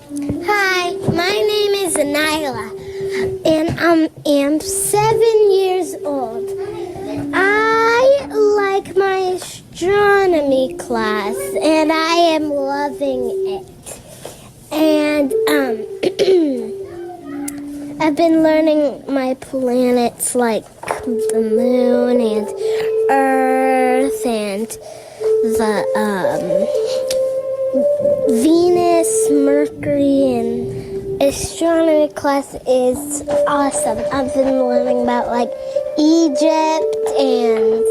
Hi, my name is Nyla, and I am 7 years old. I like my astronomy class, and I am loving it. And I've been learning my planets like the moon and Earth and the Venus, Mercury, and astronomy class is awesome. I've been learning about like Egypt and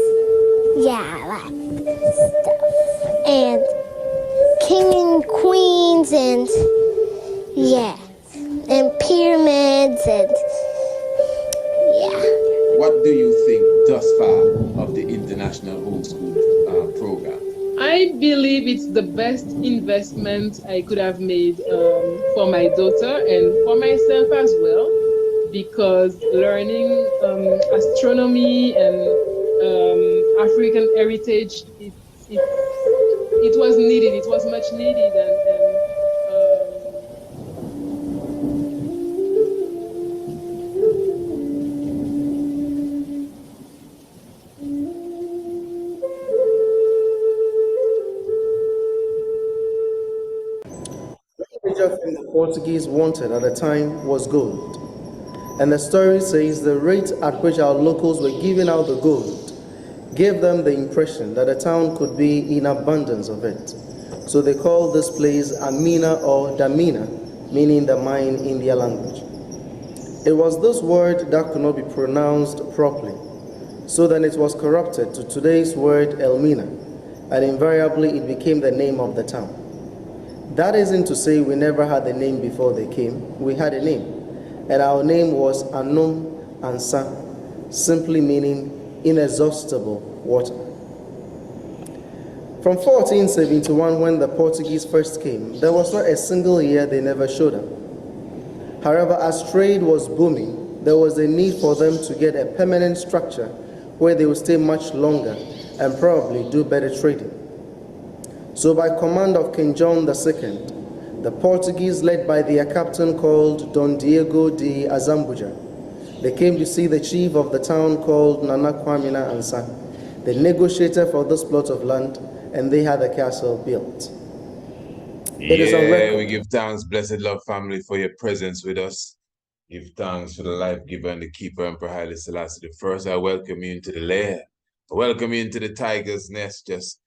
yeah, that stuff. And king and queens and yeah, and pyramids and yeah. What do you think thus far of the International Homeschool program? I believe it's the best investment I could have made for my daughter and for myself as well, because learning astronomy and African heritage, it was needed. It was much needed, and The major thing the Portuguese wanted at the time was gold. And the story says the rate at which our locals were giving out the gold gave them the impression that the town could be in abundance of it. So they called this place Amina or Damina, meaning the mine in their language. It was this word that could not be pronounced properly, so then it was corrupted to today's word Elmina, and invariably it became the name of the town. That isn't to say we never had a name before they came. We had a name, and our name was Anum Ansa, simply meaning inexhaustible water. From 1471, when the Portuguese first came, there was not a single year they never showed up. However, as trade was booming, there was a need for them to get a permanent structure where they would stay much longer and probably do better trading. So by command of King John II, the Portuguese, led by their captain called Don Diego de Azambuja, they came to see the chief of the town called Nana Kwamina Ansa. They negotiated for this plot of land, and they had the castle built. It is on Yeah, record. we give thanks, blessed love family, for your presence with us. Give thanks for the life giver and the keeper, Emperor Haile Selassie the First. I welcome you into the lair. I welcome you into the tiger's nest. Just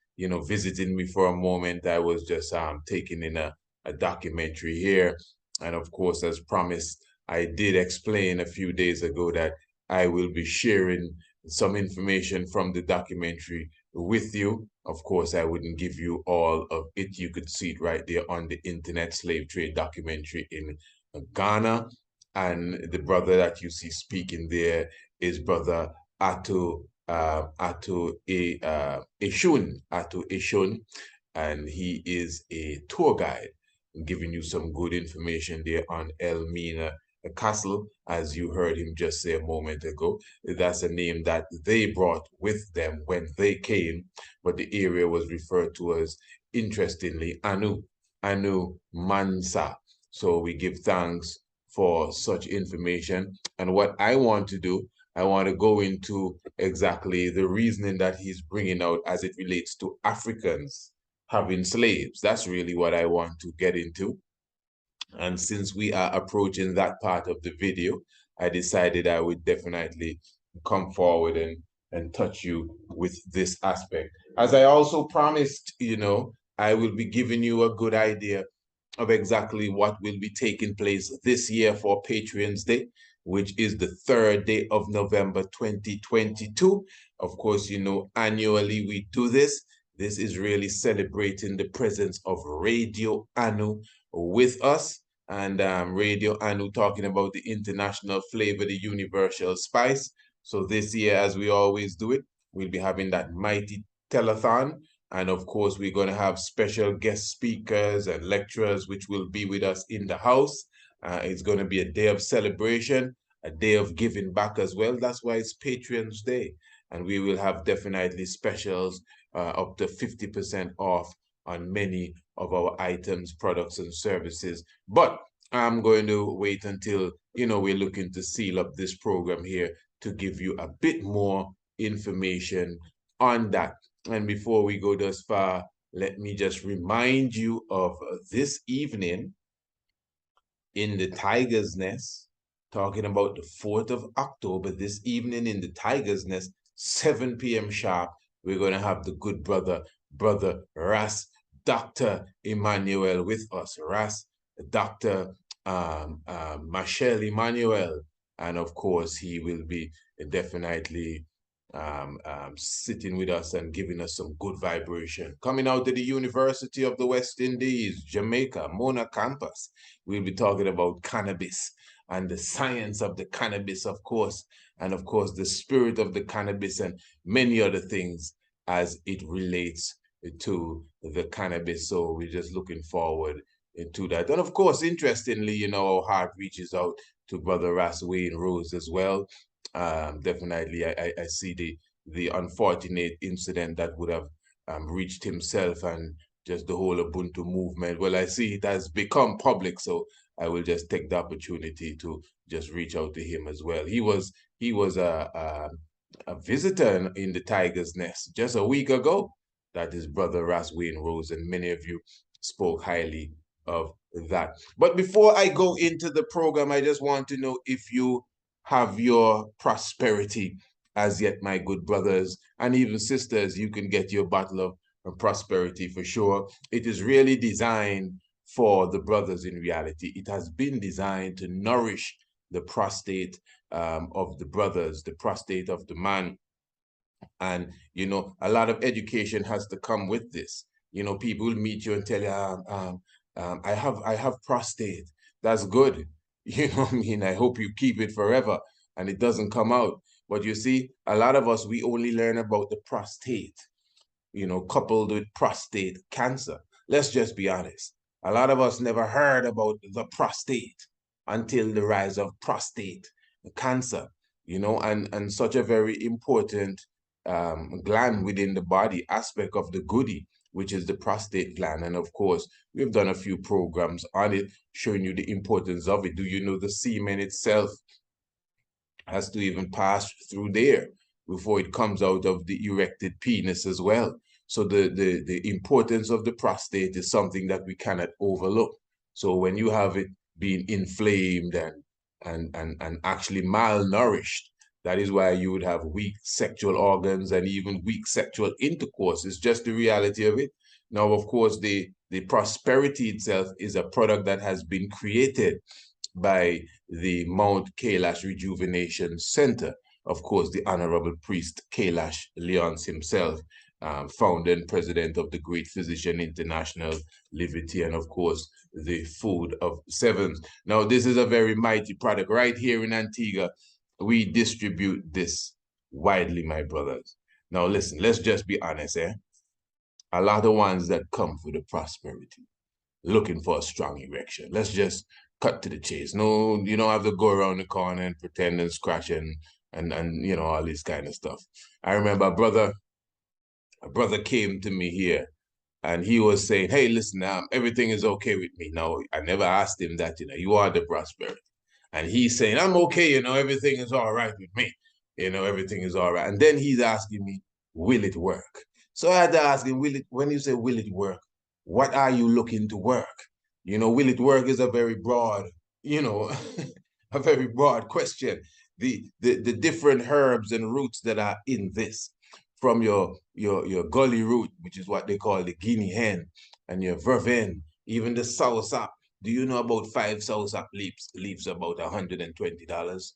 visiting me for a moment. I was just taking in a documentary here, and of course, as promised, I did explain a few days ago that I will be sharing some information from the documentary with you. Of course, I wouldn't give you all of it. You could see it right there on the internet, slave trade documentary in Ghana. And the brother that you see speaking there is brother Eshun, and he is a tour guide, giving you some good information there on Elmina Castle, as you heard him just say a moment ago. That's a name that they brought with them when they came, but the area was referred to as, interestingly, Anu Mansa. So we give thanks for such information. And what I want to do, I want to go into exactly the reasoning that he's bringing out as it relates to Africans having slaves. That's really what I want to get into. And since we are approaching that part of the video, I decided I would definitely come forward and touch you with this aspect. As I also promised, I will be giving you a good idea of exactly what will be taking place this year for Patriots Day, which is the 3rd day of November 2022. Of course, annually we do this. This is really celebrating the presence of Radio Anu with us. And Radio Anu talking about the international flavor, the universal spice. So this year, as we always do it, we'll be having that mighty telethon. And of course, we're going to have special guest speakers and lecturers, which will be with us in the house. It's going to be a day of celebration, a day of giving back as well. That's why it's Patriots Day. And we will have definitely specials up to 50% off on many of our items, products, and services. But I'm going to wait until, we're looking to seal up this program here to give you a bit more information on that. And before we go thus far, let me just remind you of this evening in the Tiger's Nest, talking about the 4th of October, this evening in the Tiger's Nest, 7 p.m. sharp, we're going to have the good brother Ras, Dr. Emmanuel with us. Ras, Dr. Michelle Emmanuel. And of course, he will be definitely sitting with us and giving us some good vibration. Coming out of the University of the West Indies, Jamaica, Mona campus, we'll be talking about cannabis and the science of the cannabis, of course, and of course the spirit of the cannabis and many other things as it relates to the cannabis. So we're just looking forward to that. And of course, interestingly, our heart reaches out to Brother Ras Wayne Rose as well. Definitely, I see the unfortunate incident that would have reached himself and just the whole Ubuntu movement. Well, I see it has become public, so I will just take the opportunity to just reach out to him as well. He was a visitor in the Tiger's Nest just a week ago. That is Brother Ras Wayne Rose, and many of you spoke highly of that. But before I go into the program, I just want to know if you have your prosperity as yet, my good brothers and even sisters. You can get your bottle of prosperity for sure. It is really designed for the brothers in reality. It has been designed to nourish the prostate of the brothers, the prostate of the man. And, a lot of education has to come with this. People will meet you and tell you, I have prostate. That's good. You know what I mean? I hope you keep it forever and it doesn't come out. But you see, a lot of us, we only learn about the prostate, coupled with prostate cancer. Let's just be honest. A lot of us never heard about the prostate until the rise of prostate cancer, and such a very important gland within the body, aspect of the goodie, which is the prostate gland. And of course, we've done a few programs on it, showing you the importance of it. Do you know the semen itself has to even pass through there before it comes out of the erected penis as well? So the importance of the prostate is something that we cannot overlook. So when you have it being inflamed and actually malnourished, that is why you would have weak sexual organs and even weak sexual intercourse. It's just the reality of it. Now, of course, the prosperity itself is a product that has been created by the Mount Kailash Rejuvenation Center. Of course, the Honorable Priest Kailash Leonce himself, founder and president of the Great Physician International, Liberty, and of course, the Food of Sevens. Now, this is a very mighty product right here in Antigua. We distribute this widely, my brothers. Now, listen, let's just be honest, a lot of ones that come for the prosperity, looking for a strong erection. Let's just cut to the chase. No, you don't have to go around the corner and pretend and scratch and all this kind of stuff. I remember a brother came to me here and he was saying, hey, listen, everything is okay with me. Now, I never asked him that, you are the prosperity. And he's saying, I'm okay, everything is all right with me. Everything is all right. And then he's asking me, will it work? So I had to ask him, when you say, will it work, what are you looking to work? Will it work is a very broad, a very broad question. The different herbs and roots that are in this, from your gully root, which is what they call the guinea hen, and your vervain, even the soursop. Do you know about 5 soursop leaves about $120?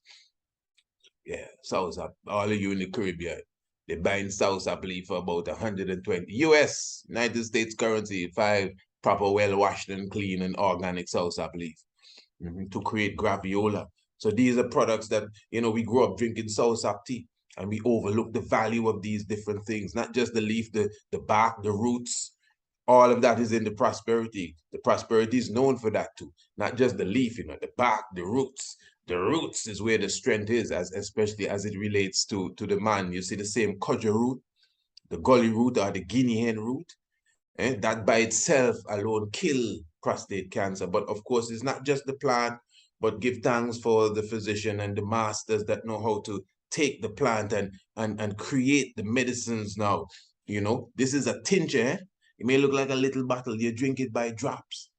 Yeah, soursop. All of you in the Caribbean, they buying soursop leaf for about 120 US, United States currency, 5 proper well-washed and clean and organic soursop leaf to create graviola. So these are products that, we grew up drinking soursop tea, and we overlook the value of these different things, not just the leaf, the bark, the roots. All of that is in the prosperity. The prosperity is known for that too. Not just the leaf, the bark, the roots. The roots is where the strength is, especially as it relates to the man. You see the same cudger root, the gully root, or the guinea hen root. That by itself alone kill prostate cancer. But of course, it's not just the plant, but give thanks for the physician and the masters that know how to take the plant and create the medicines now. This is a tincture. It may look like a little bottle. You drink it by drops.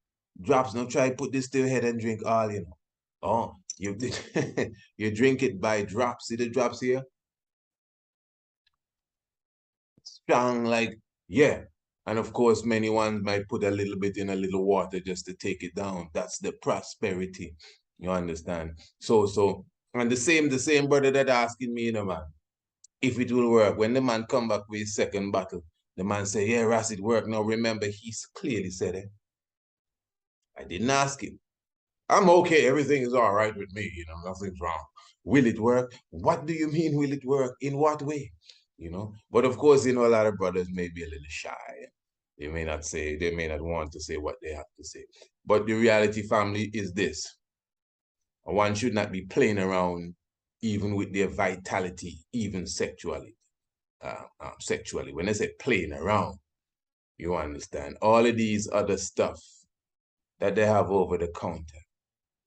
Drops. Now try put this to your head and drink all, Oh, you you drink it by drops. See the drops here? Strong, like, yeah. And of course, many ones might put a little bit in a little water just to take it down. That's the prosperity. You understand? So, and the same brother that asking me, man, if it will work. When the man come back with his second bottle, the man say, yeah, Ras, it work. Now remember, he clearly said it. I didn't ask him. I'm okay. Everything is all right with me. Nothing's wrong. Will it work? What do you mean, will it work? In what way? But of course, a lot of brothers may be a little shy. They may not want to say what they have to say. But the reality, family, is this. One should not be playing around even with their vitality, even sexually. When I say playing around, you understand, all of these other stuff that they have over the counter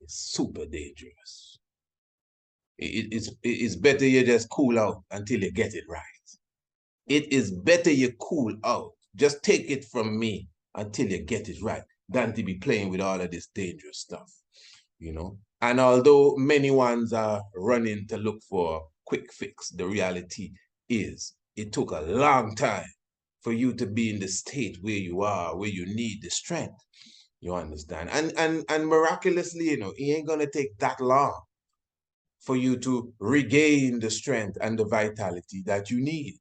is super dangerous. It's better you just cool out until you get it right. It is better you cool out. Just take it from me until you get it right than to be playing with all of this dangerous stuff, And although many ones are running to look for a quick fix, the reality is it took a long time for you to be in the state where you are, where you need the strength. You understand? And miraculously, it ain't gonna take that long for you to regain the strength and the vitality that you need.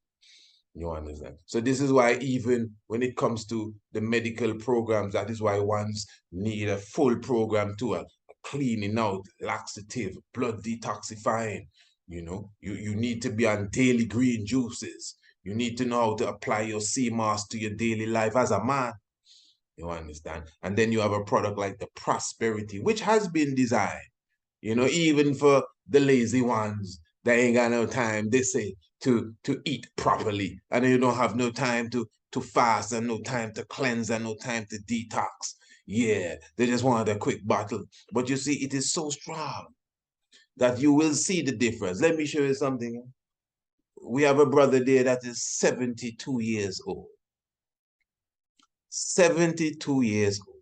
You understand? So this is why even when it comes to the medical programs, that is why ones need a full program to a cleaning out, laxative, blood detoxifying. You need to be on daily green juices. You need to know how to apply your CMOS to your daily life as a man. You understand? And then you have a product like the Prosperity, which has been designed, even for the lazy ones that ain't got no time, they say, to eat properly. And you don't have no time to fast and no time to cleanse and no time to detox. Yeah, they just wanted a quick bottle. But you see, it is so strong that you will see the difference. Let me show you something. We have a brother there that is 72 years old. 72 years old.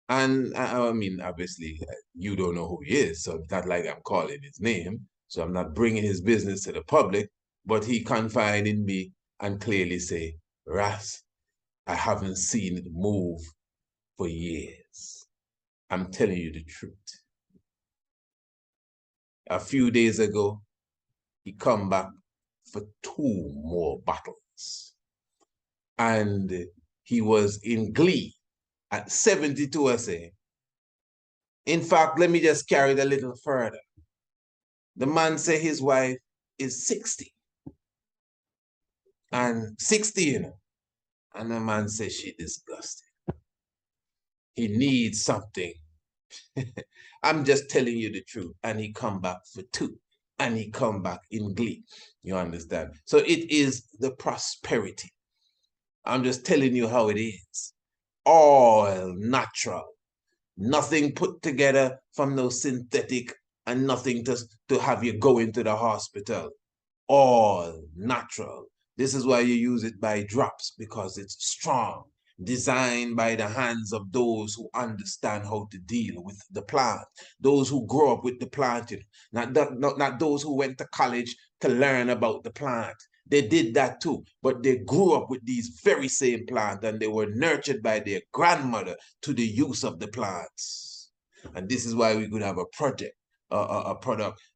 And I mean, obviously, you don't know who he is, so it's not like I'm calling his name. So I'm not bringing his business to the public, but he confided in me and clearly say, Ras, I haven't seen it move for years. I'm telling you the truth. A few days ago, he come back for 2 more bottles. And he was in glee at 72, I say. In fact, let me just carry it a little further. The man say his wife is 60. And 60, And the man says she disgusted. He needs something. I'm just telling you the truth. And he come back for 2. And he come back in glee. You understand? So it is the prosperity. I'm just telling you how it is. All natural. Nothing put together from no synthetic and nothing to have you go into the hospital. All natural. This is why you use it by drops, because it's strong, designed by the hands of those who understand how to deal with the plant, those who grow up with the plant, not those who went to college to learn about the plant. They did that too, but they grew up with these very same plants and they were nurtured by their grandmother to the use of the plants. And this is why we could have a product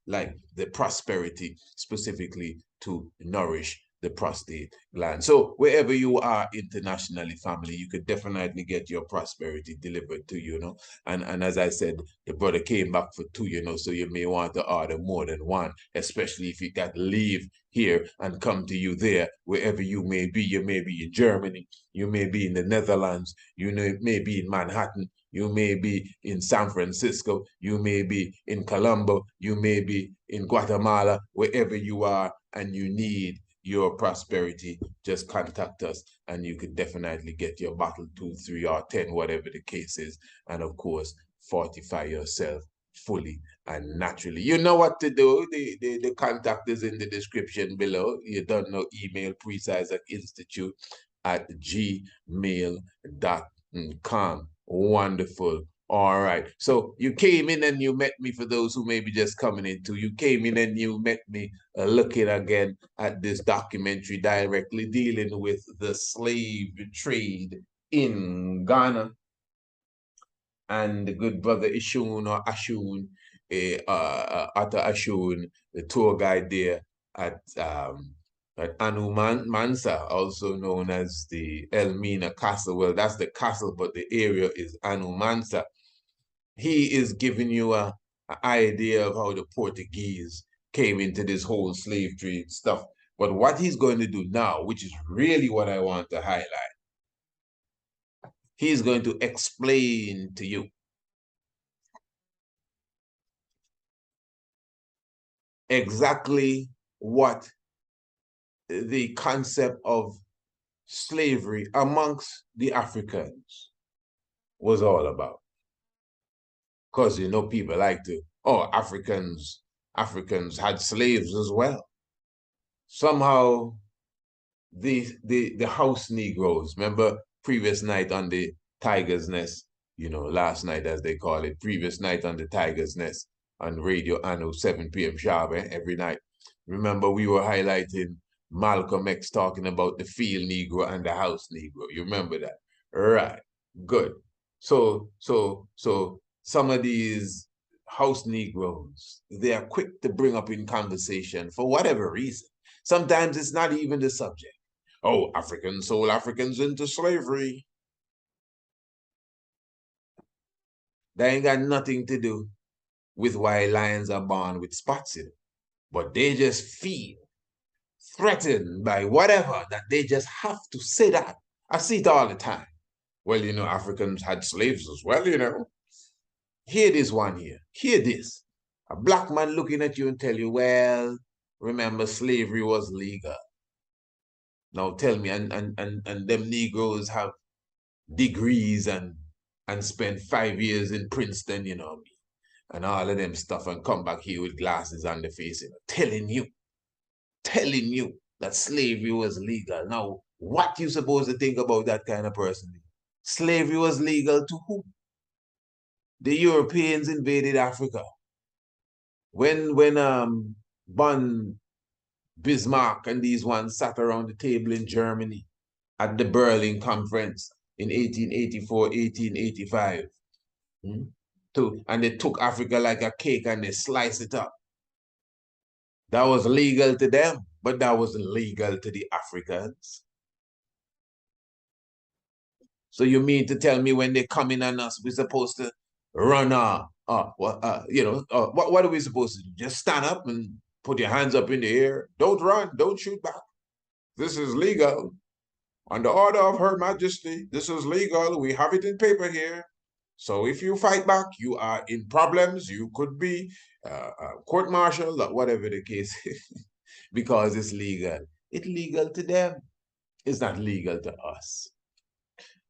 like the Prosperity specifically to nourish the prostate gland. So wherever you are internationally, family, you could definitely get your Prosperity delivered to you, And as I said, the brother came back for 2, so you may want to order more than 1, especially if you got to leave here and come to you there, wherever you may be. You may be in Germany, you may be in the Netherlands, you may be in Manhattan, you may be in San Francisco, you may be in Colombo, you may be in Guatemala, wherever you are, and you need your prosperity, just contact us and you could definitely get your bottle 2, 3, or 10, whatever the case is. And of course, fortify yourself fully and naturally. You know what to do. The contact is in the description below. You don't know, email preciseacinstitute@gmail.com. Wonderful. All right. So you came in and you met me, for those who may be just coming into, you came in and you met me looking again at this documentary directly dealing with the slave trade in Ghana. And the good brother Ishun or Ashun, Atta Ashun, the tour guide there at Anu Mansa, also known as the Elmina Castle. Well, that's the castle, but the area is Anu Mansa. He is giving you an idea of how the Portuguese came into this whole slave trade stuff. But what he's going to do now, which is really what I want to highlight, he's going to explain to you exactly what the concept of slavery amongst the Africans was all about. Because, you know, people like to, oh, Africans had slaves as well. Somehow, the house Negroes, remember previous night on the Tiger's Nest, you know, last night as they call it, previous night on the Tiger's Nest on Radio Anno, 7 p.m. sharp, every night. Remember we were highlighting Malcolm X talking about the field Negro and the house Negro. You remember that? Right, good. So some of these house Negroes, they are quick to bring up in conversation for whatever reason. Sometimes it's not even the subject. Oh, Africans sold Africans into slavery. That ain't got nothing to do with why lions are born with spots in it. But they just feel threatened by whatever, that they just have to say that. I see it all the time. Well, you know, Africans had slaves as well, you know. Hear this one here. Hear this. A black man looking at you and tell you, well, remember, slavery was legal. Now tell me, and them Negroes have degrees and spent 5 years in Princeton, you know, and all of them stuff, and come back here with glasses on the face, you know, telling you that slavery was legal. Now, what you supposed to think about that kind of person? Slavery was legal to who? The Europeans invaded Africa. When von Bismarck and these ones sat around the table in Germany at the Berlin Conference in 1884, 1885, and they took Africa like a cake and they sliced it up. That was legal to them, but that wasn't legal to the Africans. So you mean to tell me when they come in on us, we're supposed to run, what are we supposed to do? Just stand up and put your hands up in the air? Don't run, don't shoot back. This is legal. On the order of Her Majesty, this is legal. We have it in paper here. So if you fight back, you are in problems. You could be court-martialed, whatever the case is, because it's legal. It's legal to them. It's not legal to us.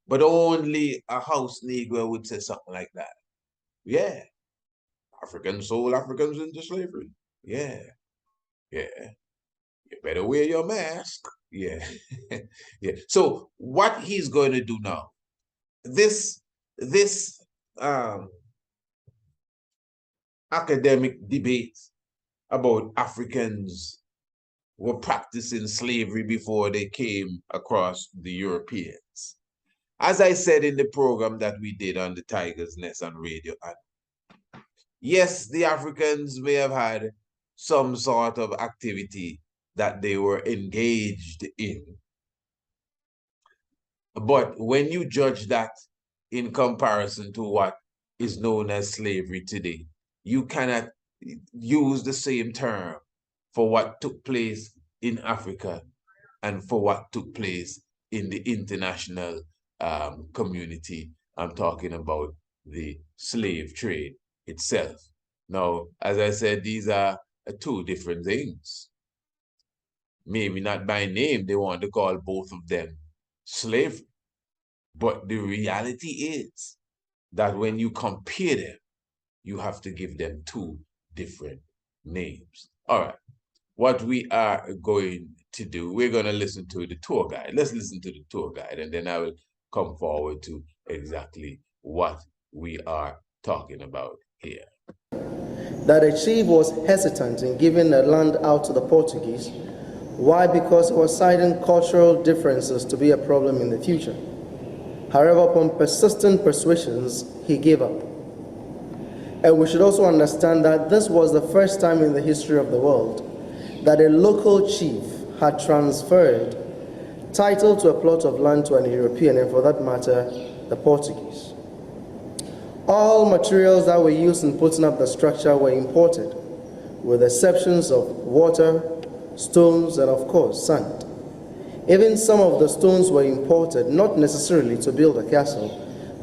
But only a house Negro would say something like that. Yeah. Africans sold Africans into slavery. Yeah. You better wear your mask. Yeah. Yeah. So what he's going to do now, this academic debate about Africans were practicing slavery before they came across the Europeans. As I said in the program that we did on the Tiger's Nest on Radio, yes, the Africans may have had some sort of activity that they were engaged in. But when you judge that in comparison to what is known as slavery today, you cannot use the same term for what took place in Africa and for what took place in the international community. I'm talking about the slave trade itself. Now, as I said, these are two different things. maybe not by name, they want to call both of them slavery. But the reality is that when you compare them, you have to give them two different names. All right. What we are going to do, we're going to listen to the tour guide. Let's listen to the tour guide, and then I will come forward to exactly what we are talking about here. That a chief was hesitant in giving the land out to the Portuguese. Why? Because he was citing cultural differences to be a problem in the future. However, upon persistent persuasions, he gave up. And we should also understand that this was the first time in the history of the world that a local chief had transferred title to a plot of land to an European, and for that matter, the Portuguese. All materials that were used in putting up the structure were imported, with exceptions of water, stones, and of course, sand. Even some of the stones were imported, not necessarily to build a castle,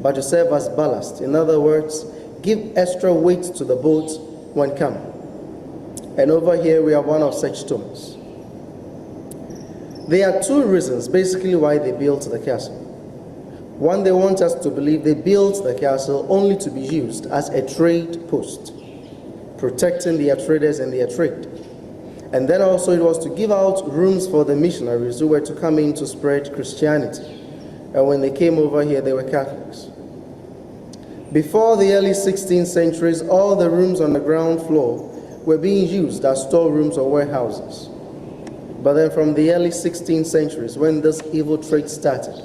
but to serve as ballast. In other words, give extra weight to the boat when coming. And over here we have one of such stones. There are two reasons basically why they built the castle. One, they want us to believe they built the castle only to be used as a trade post, protecting their traders and their trade. And then also it was to give out rooms for the missionaries who were to come in to spread Christianity. And when they came over here, they were Catholics. Before the early 16th centuries, all the rooms on the ground floor were being used as storerooms or warehouses. But then from the early 16th centuries, when this evil trade started,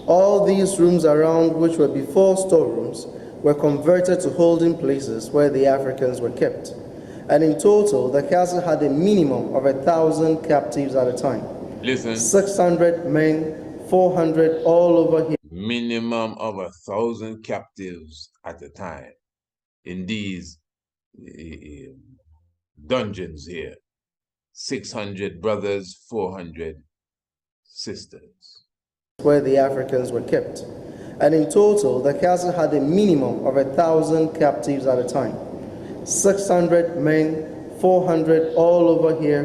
all these rooms around, which were before storerooms, were converted to holding places where the Africans were kept. And in total, the castle had a minimum of 1,000 captives at a time. Listen. 600 men, 400 all over here. Minimum of 1,000 captives at a time in these dungeons here. 600 brothers, 400 sisters. Where the Africans were kept. And in total, the castle had a minimum of 1,000 captives at a time. 600 men, 400 all over here,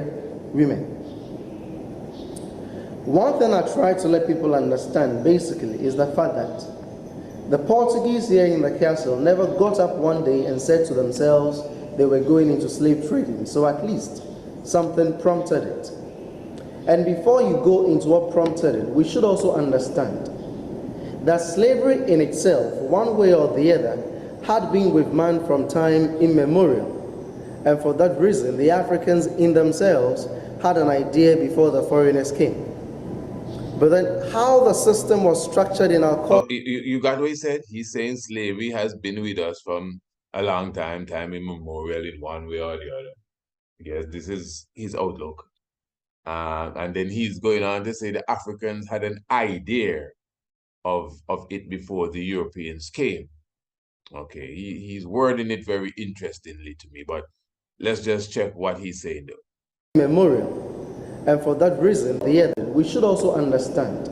women. One thing I try to let people understand basically is the fact that the Portuguese here in the castle never got up one day and said to themselves they were going into slave trading. So at least something prompted it. And before you go into what prompted it, we should also understand that slavery in itself, one way or the other, had been with man from time immemorial. And for that reason, the Africans in themselves had an idea before the foreigners came. But then how the system was structured in our culture... You got what he said? He's saying slavery has been with us from a long time immemorial in one way or the other. Yes, this is his outlook. And then he's going on to say the Africans had an idea of it before the Europeans came. Okay, he's wording it very interestingly to me, but let's just check what he's saying though. Memorial. And for that reason, we should also understand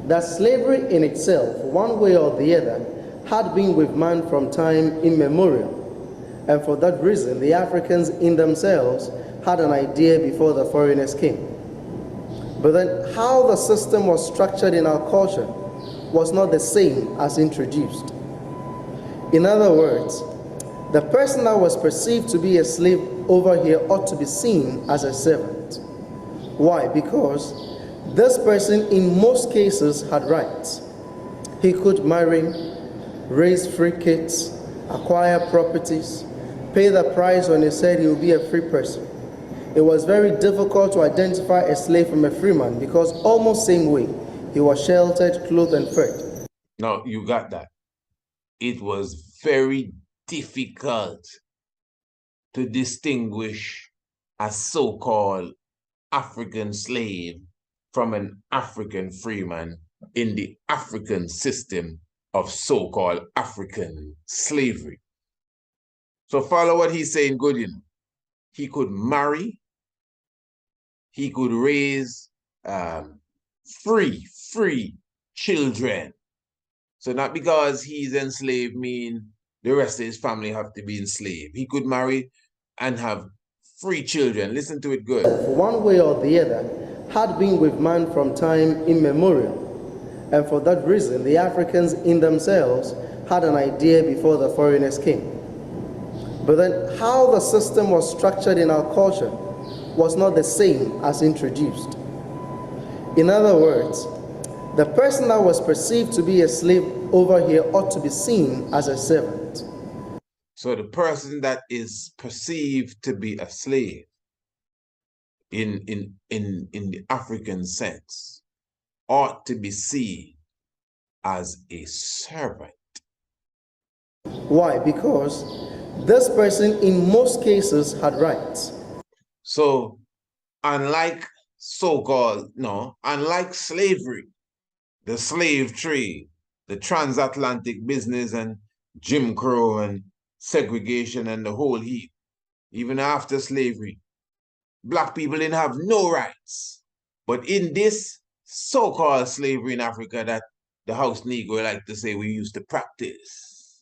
that slavery in itself, one way or the other, had been with man from time immemorial. And for that reason, the Africans in themselves had an idea before the foreigners came. But then how the system was structured in our culture was not the same as introduced. In other words, the person that was perceived to be a slave over here ought to be seen as a servant. Why? Because this person in most cases had rights. He could marry, raise free kids, acquire properties, pay the price when he said he would be a free person. It was very difficult to identify a slave from a free man because almost same way, he was sheltered, clothed, and fed. Now, you got that. It was very difficult to distinguish a so-called African slave from an African freeman in the African system of so-called African slavery. So follow what he's saying good, you know. He could marry, he could raise free children. So not because he's enslaved mean the rest of his family have to be enslaved. He could marry and have free children. Listen to it good. One way or the other, had been with man from time immemorial. And for that reason, the Africans in themselves had an idea before the foreigners came. But then how the system was structured in our culture was not the same as introduced. In other words, the person that was perceived to be a slave over here ought to be seen as a servant. So the person that is perceived to be a slave in the African sense ought to be seen as a servant. Why? Because this person in most cases had rights. So unlike unlike slavery, the slave trade, the transatlantic business and Jim Crow and segregation and the whole heap, even after slavery, black people didn't have no rights. But in this so-called slavery in Africa that the house Negro like to say we used to practice,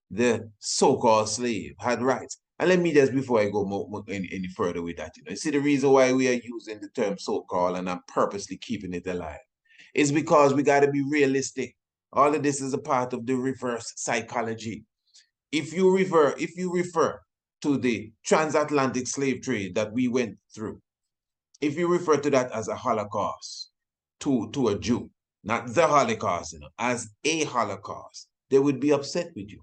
the so-called slave had rights. And let me just, before I go any further with that, you see the reason why we are using the term so-called and I'm purposely keeping it alive is because we got to be realistic. All of this is a part of the reverse psychology. If you refer to the transatlantic slave trade that we went through, if you refer to that as a Holocaust to a Jew, not the Holocaust, as a Holocaust, they would be upset with you.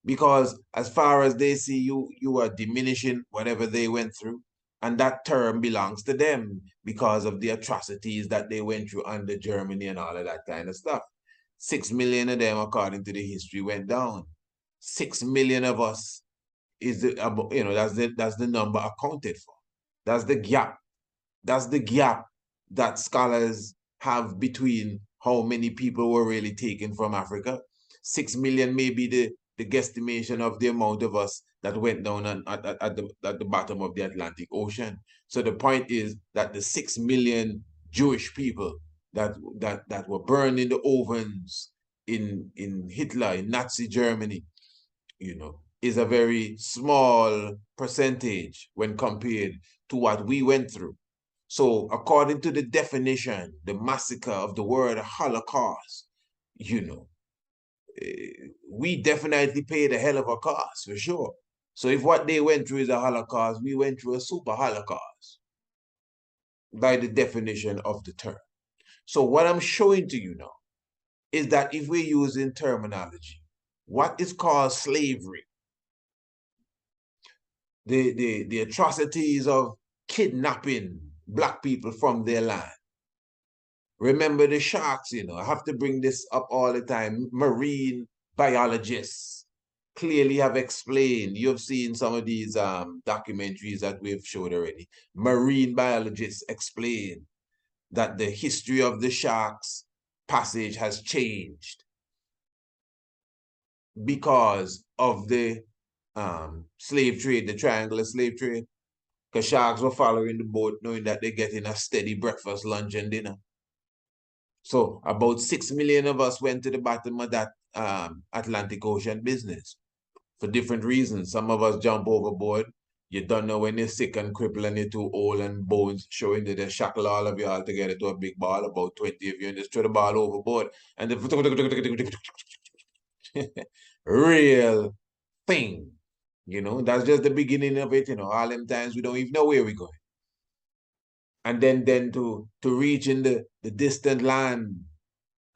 Because as far as they see you, you are diminishing whatever they went through. And that term belongs to them because of the atrocities that they went through under Germany and all of that kind of stuff. 6 million of them, according to the history, went down. 6 million of us is that's the number accounted for. That's the gap. That's the gap that scholars have between how many people were really taken from Africa. 6 million may be the guesstimation of the amount of us that went down at the bottom of the Atlantic Ocean. So the point is that the 6 million Jewish people that were burned in the ovens in Hitler, in Nazi Germany, is a very small percentage when compared to what we went through. So according to the definition, the massacre of the word Holocaust, we definitely paid a hell of a cost, for sure. So if what they went through is a Holocaust, we went through a super Holocaust by the definition of the term. So what I'm showing to you now is that if we're using terminology, what is called slavery, the atrocities of kidnapping black people from their land. Remember the sharks, I have to bring this up all the time. Marine biologists clearly have explained, you've seen some of these documentaries that we've showed already. Marine biologists explain that the history of the sharks passage has changed because of the slave trade, the triangular slave trade. Because sharks were following the boat knowing that they're getting a steady breakfast, lunch, and dinner. So about 6 million of us went to the bottom of that Atlantic Ocean business for different reasons. Some of us jump overboard. You don't know when you're sick and crippled and you're too old and bones showing that they shackle all of you all together to a big ball, about 20 of you, and just throw the ball overboard. And the real thing, that's just the beginning of it, all them times we don't even know where we're going. And then to reach in the distant land,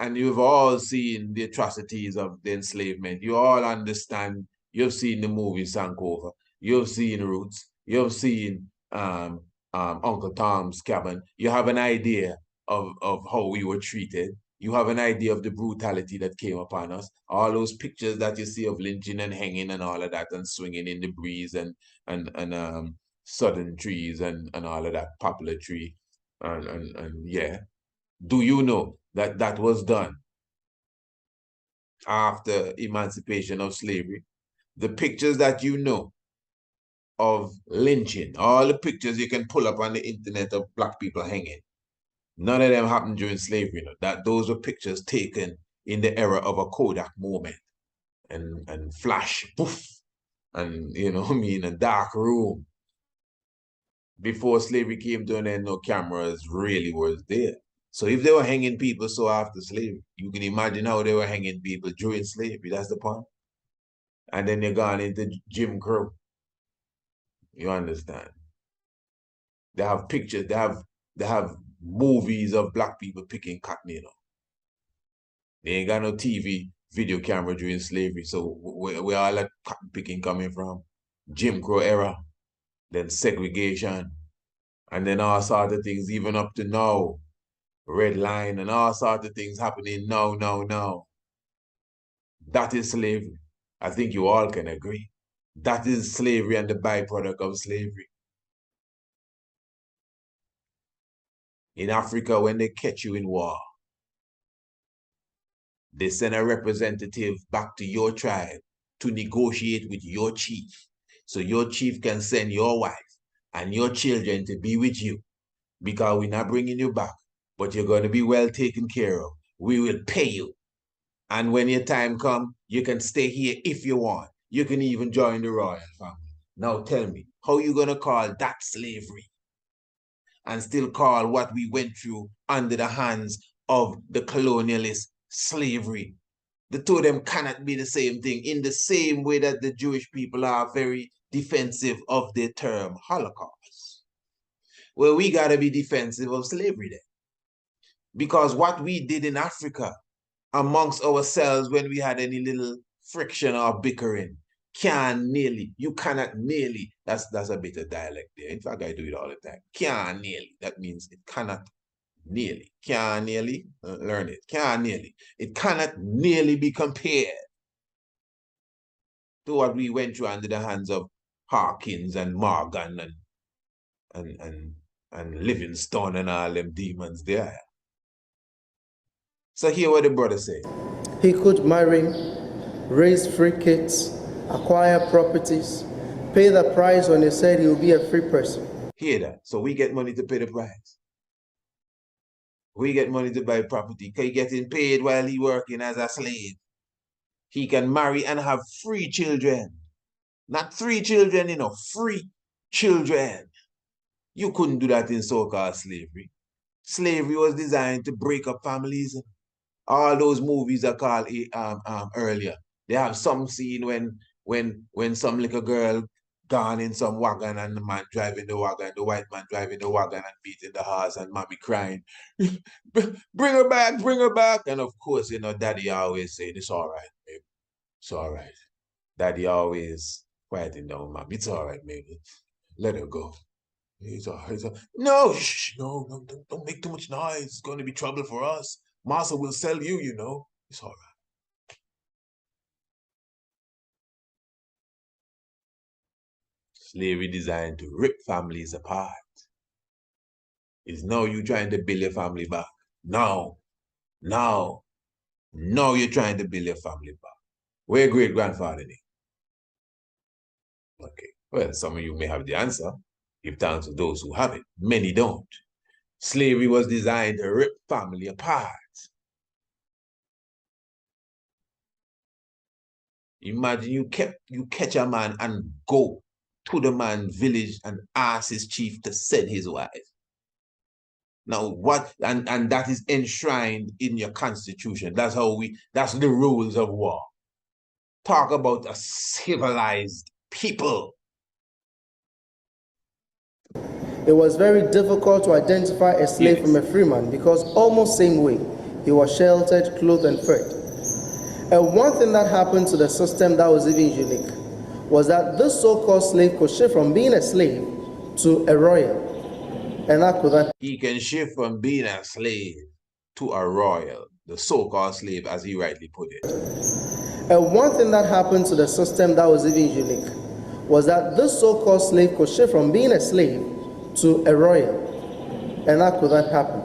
and you've all seen the atrocities of the enslavement. You all understand. You've seen the movie Sankofa. You've seen Roots. You've seen Uncle Tom's Cabin. You have an idea of how we were treated. You have an idea of the brutality that came upon us. All those pictures that you see of lynching and hanging and all of that, and swinging in the breeze and southern trees and all of that, poplar tree, and yeah. Do you know that that was done after emancipation of slavery? The pictures that you know of lynching, all the pictures you can pull up on the internet of black people hanging, none of them happened during slavery. Those were pictures taken in the era of a Kodak moment and flash, poof, and you know me, in a dark room. Before slavery came to an end, no cameras really was there. So if they were hanging people so after slavery, you can imagine how they were hanging people during slavery. That's the point. And then you're gone into Jim Crow. You understand? They have pictures, they have movies of black people picking cotton, you know. They ain't got no TV, video camera during slavery. So where all that cotton picking coming from? Jim Crow era, then segregation, and then all sorts of things, even up to now. Red line and all sorts of things happening now. That is slavery. I think you all can agree. That is slavery and the byproduct of slavery. In Africa, when they catch you in war, they send a representative back to your tribe to negotiate with your chief. So your chief can send your wife and your children to be with you, because we're not bringing you back, but you're going to be well taken care of. We will pay you. And when your time comes, you can stay here if you want. You can even join the royal family. Now tell me, how you going to call that slavery and still call what we went through under the hands of the colonialist slavery? The two of them cannot be the same thing, in the same way that the Jewish people are very defensive of the term Holocaust. Well, we got to be defensive of slavery then. Because what we did in Africa amongst ourselves when we had any little friction or bickering, you cannot nearly, that's a bit of dialect there. In fact, I do it all the time. Can't nearly, that means it cannot nearly. Can't nearly, learn it. Can't nearly. It cannot nearly be compared to what we went through under the hands of Hawkins and Morgan and Livingstone and all them demons there. So hear what the brother say. He could marry, raise free kids, acquire properties, pay the price when he said he would be a free person. Hear that? So we get money to pay the price. We get money to buy property. He getting paid while he working as a slave. He can marry and have free children. Not 3 children, you know, free children. You couldn't do that in so-called slavery. Slavery was designed to break up families. All those movies are called earlier. They have some scene when some little girl gone in some wagon and the man driving the wagon, the white man driving the wagon and beating the horse and mommy crying, bring her back. And of course, you know, daddy always saying, it's all right, baby. It's all right. Daddy always quieting down mommy. It's all right, baby. Let her go. It's all right. No, shh, no, don't make too much noise. It's going to be trouble for us. Massa will sell you, you know. It's all right. Slavery designed to rip families apart. Is now you trying to build your family back. Now you're trying to build your family back. Where great-grandfather name? Okay, well, some of you may have the answer. Give thanks to those who have it. Many don't. Slavery was designed to rip family apart. Imagine you catch a man and go to the man's village and ask his chief to send his wife. Now what, and that is enshrined in your constitution. That's the rules of war. Talk about a civilized people. It was very difficult to identify a slave from a free man because almost same way he was sheltered, clothed, and fed. And one thing that happened to the system that was even unique was that this so-called slave could shift from being a slave to a royal. And after that, he can shift from being a slave to a royal, the so-called slave, as he rightly put it. And one thing that happened to the system that was even unique was that this so-called slave could shift from being a slave to a royal. And how could that happen?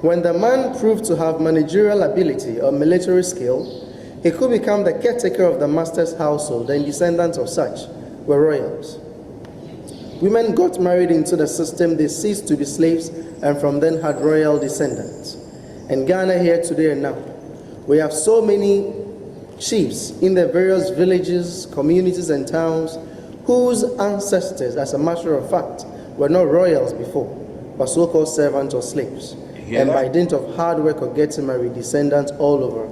When the man proved to have managerial ability or military skill, he could become the caretaker of the master's household, and descendants of such were royals. Women got married into the system, they ceased to be slaves, and from then had royal descendants. In Ghana here today and now, we have so many chiefs in their various villages, communities, and towns whose ancestors, as a matter of fact, were not royals before, but so-called servants or slaves. And by dint of hard work or getting married, descendants all over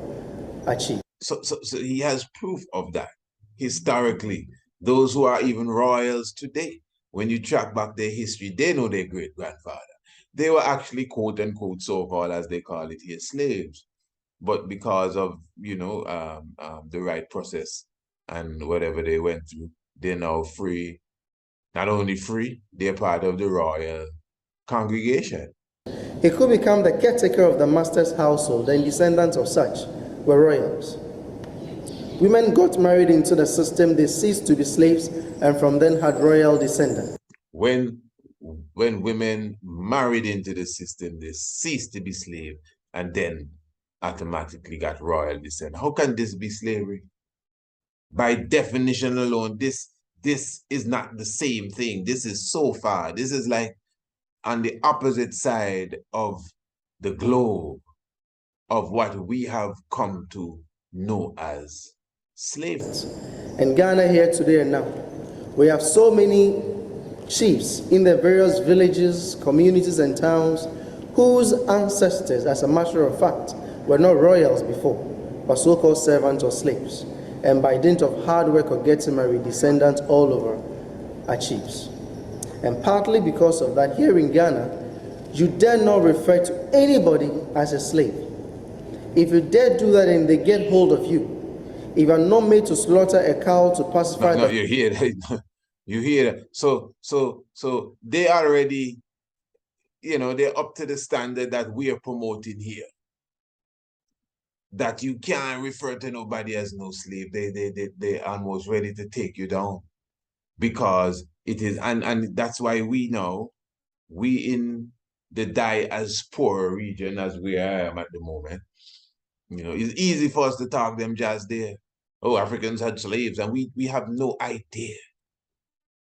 are chiefs. So he has proof of that. Historically, those who are even royals today, when you track back their history, they know their great-grandfather. They were actually, quote unquote, so-called, as they call it here, slaves. But because of, the right process and whatever they went through, they're now free. Not only free, they're part of the royal congregation. He could become the caretaker of the master's household, and descendants of such were royals. Women got married into the system, they ceased to be slaves, and from then had royal descendants. When women married into the system, they ceased to be slaves and then automatically got royal descent. How can this be slavery? By definition alone, this is not the same thing. This is so far. This is like on the opposite side of the globe of what we have come to know as slavery. In Ghana here today and now, we have so many chiefs in their various villages, communities, and towns whose ancestors, as a matter of fact, were not royals before, but so-called servants or slaves. And by dint of hard work or getting married, descendants all over are chiefs. And partly because of that, here in Ghana, you dare not refer to anybody as a slave. If you dare do that and they get hold of you, if you are not made to slaughter a cow to pacify No, you hear that. You hear that. So they already, they're up to the standard that we are promoting here. That you can't refer to nobody as no slave. They almost ready to take you down. Because it is, and that's why we know, we in the diaspora region as we are at the moment, it's easy for us to talk them just there. Oh, Africans had slaves, and we have no idea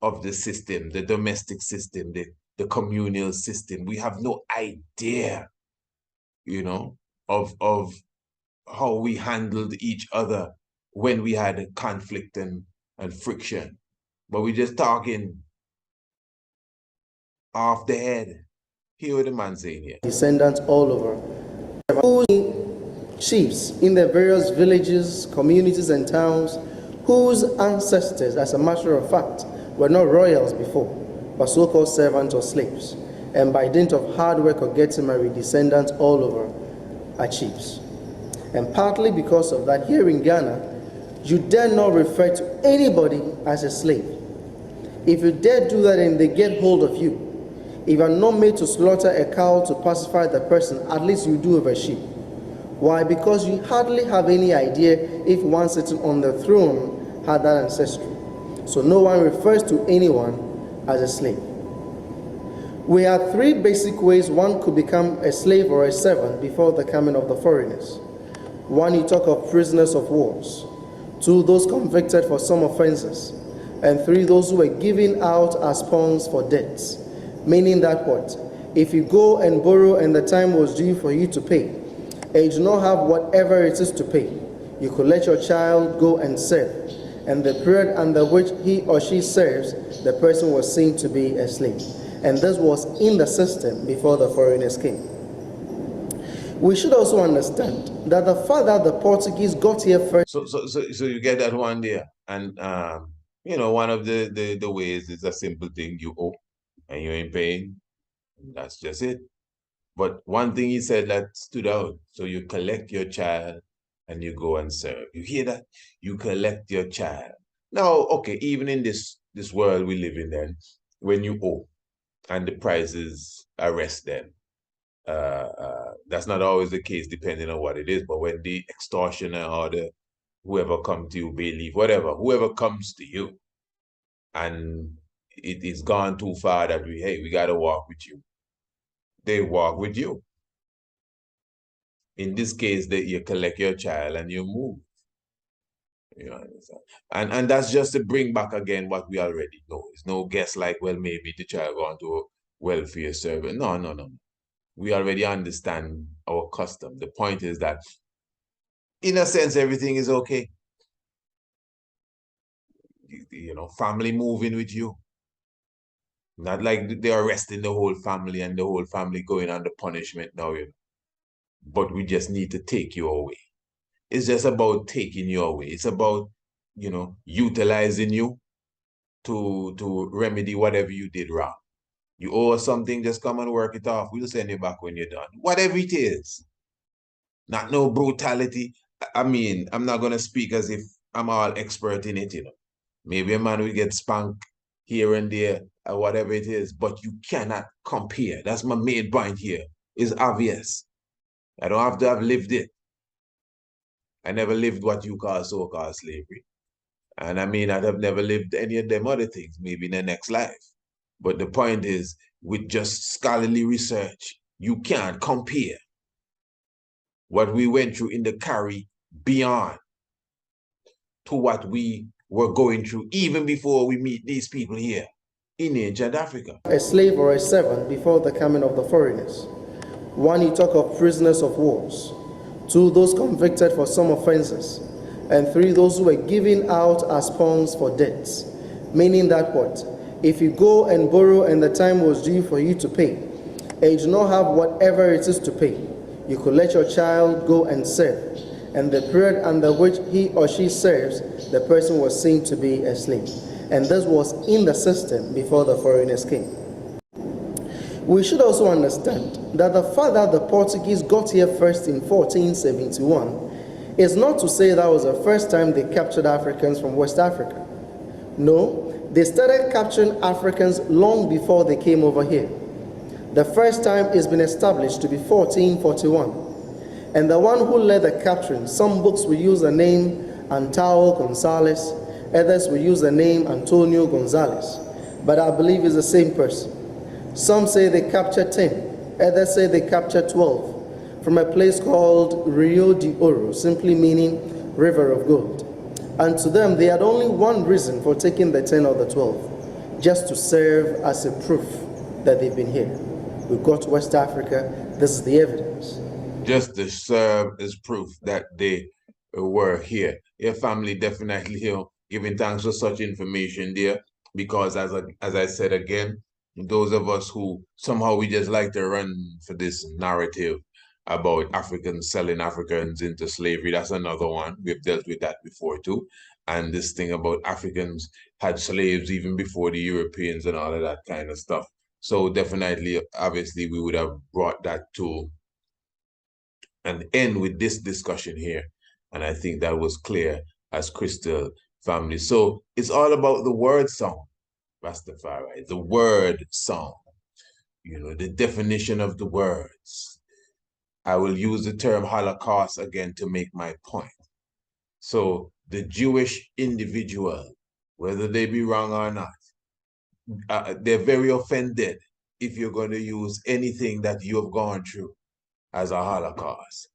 of the system, the domestic system, the communal system. We have no idea, of how we handled each other when we had conflict and friction. But we're just talking off the head. Hear what the man saying here. Descendants all over. Chiefs in their various villages, communities, and towns whose ancestors, as a matter of fact, were not royals before, but so-called servants or slaves. And by dint of hard work or getting married, descendants all over are chiefs. And partly because of that, here in Ghana, you dare not refer to anybody as a slave. If you dare do that and they get hold of you, if you are not made to slaughter a cow to pacify the person, at least you do with a sheep. Why? Because you hardly have any idea if one sitting on the throne had that ancestry. So no one refers to anyone as a slave. We have three basic ways one could become a slave or a servant before the coming of the foreigners. One, you talk of prisoners of wars. Two, those convicted for some offenses. And three, those who were given out as pawns for debts. Meaning that what? If you go and borrow and the time was due for you to pay, and you do not have whatever it is to pay, you could let your child go and serve. And the period under which he or she serves, the person was seen to be a slave. And this was in the system before the foreigners came. We should also understand that the fact that the Portuguese got here first. So you get that one there. And one of the ways is a simple thing: you owe and you ain't paying. That's just it. But one thing he said that stood out: so you collect your child and you go and serve. You hear that? You collect your child. Now, okay, even in this world we live in, then when you owe and the prices arrest them, that's not always the case depending on what it is. But when the extortioner or the whoever comes to you, bailiff, whatever, whoever comes to you, and it is gone too far that we got to walk with you. They walk with you. In this case, you collect your child and you move. You understand? And that's just to bring back again what we already know. It's no guess like, well, maybe the child going to a welfare service. No. We already understand our custom. The point is that in a sense, everything is okay. You know, family moving with you. Not like they're arresting the whole family and the whole family going under punishment now, you know. But we just need to take you away. It's just about taking you away. It's about, you know, utilizing you to remedy whatever you did wrong. You owe us something, just come and work it off. We'll send you back when you're done. Whatever it is. Not no brutality. I mean, I'm not gonna speak as if I'm all expert in it, you know. Maybe a man will get spanked here and there or whatever it is, but you cannot compare. That's my main point here. It's obvious. I don't have to have lived it. I never lived what you call so-called slavery. And I mean, I'd have never lived any of them other things, maybe in the next life. But the point is, with just scholarly research, you can't compare what we went through in the Caribbean to what we were going through even before we meet these people here in ancient Africa. A slave or a servant before the coming of the foreigners. 1, you talk of prisoners of wars. 2, those convicted for some offenses. And 3, those who were given out as pawns for debts. Meaning that what? If you go and borrow and the time was due for you to pay, and you do not have whatever it is to pay, you could let your child go and serve. And the period under which he or she serves, the person was seen to be a slave. And this was in the system before the foreigners came. We should also understand that the fact that the Portuguese got here first in 1471 is not to say that was the first time they captured Africans from West Africa. No, they started capturing Africans long before they came over here. The first time is been established to be 1441. And the one who led the capturing, some books will use the name Antao Gonzalez, others will use the name Antonio Gonzalez, but I believe it's the same person. Some say they captured 10, others say they captured 12, from a place called Rio de Oro, simply meaning river of gold. And to them, they had only one reason for taking the 10 or the 12, just to serve as a proof that they've been here. We got to West Africa, this is the evidence. Just to serve as proof that they were here. Your family definitely here giving thanks for such information there, because as I said again, those of us who somehow we just like to run for this narrative about Africans selling Africans into slavery, that's another one. We've dealt with that before too. And this thing about Africans had slaves even before the Europeans and all of that kind of stuff. So definitely, obviously, we would have brought that to an end with this discussion here. And I think that was clear as crystal, family. So it's all about the word song, Rastafari, the word song, you know, the definition of the words. I will use the term Holocaust again to make my point. So the Jewish individual, whether they be wrong or not, they're very offended if you're going to use anything that you have gone through as a Holocaust,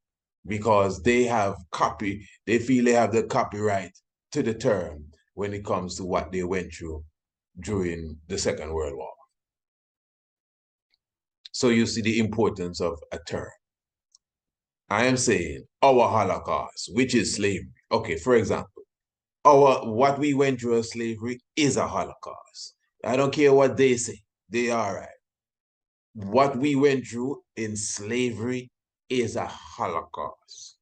because they feel they have the copyright to the term when it comes to what they went through during the Second World War. So you see the importance of a term. I am saying our Holocaust, which is slavery. Okay, for example, what we went through as slavery is a Holocaust. I don't care what they say, they are right. What we went through in slavery is a Holocaust.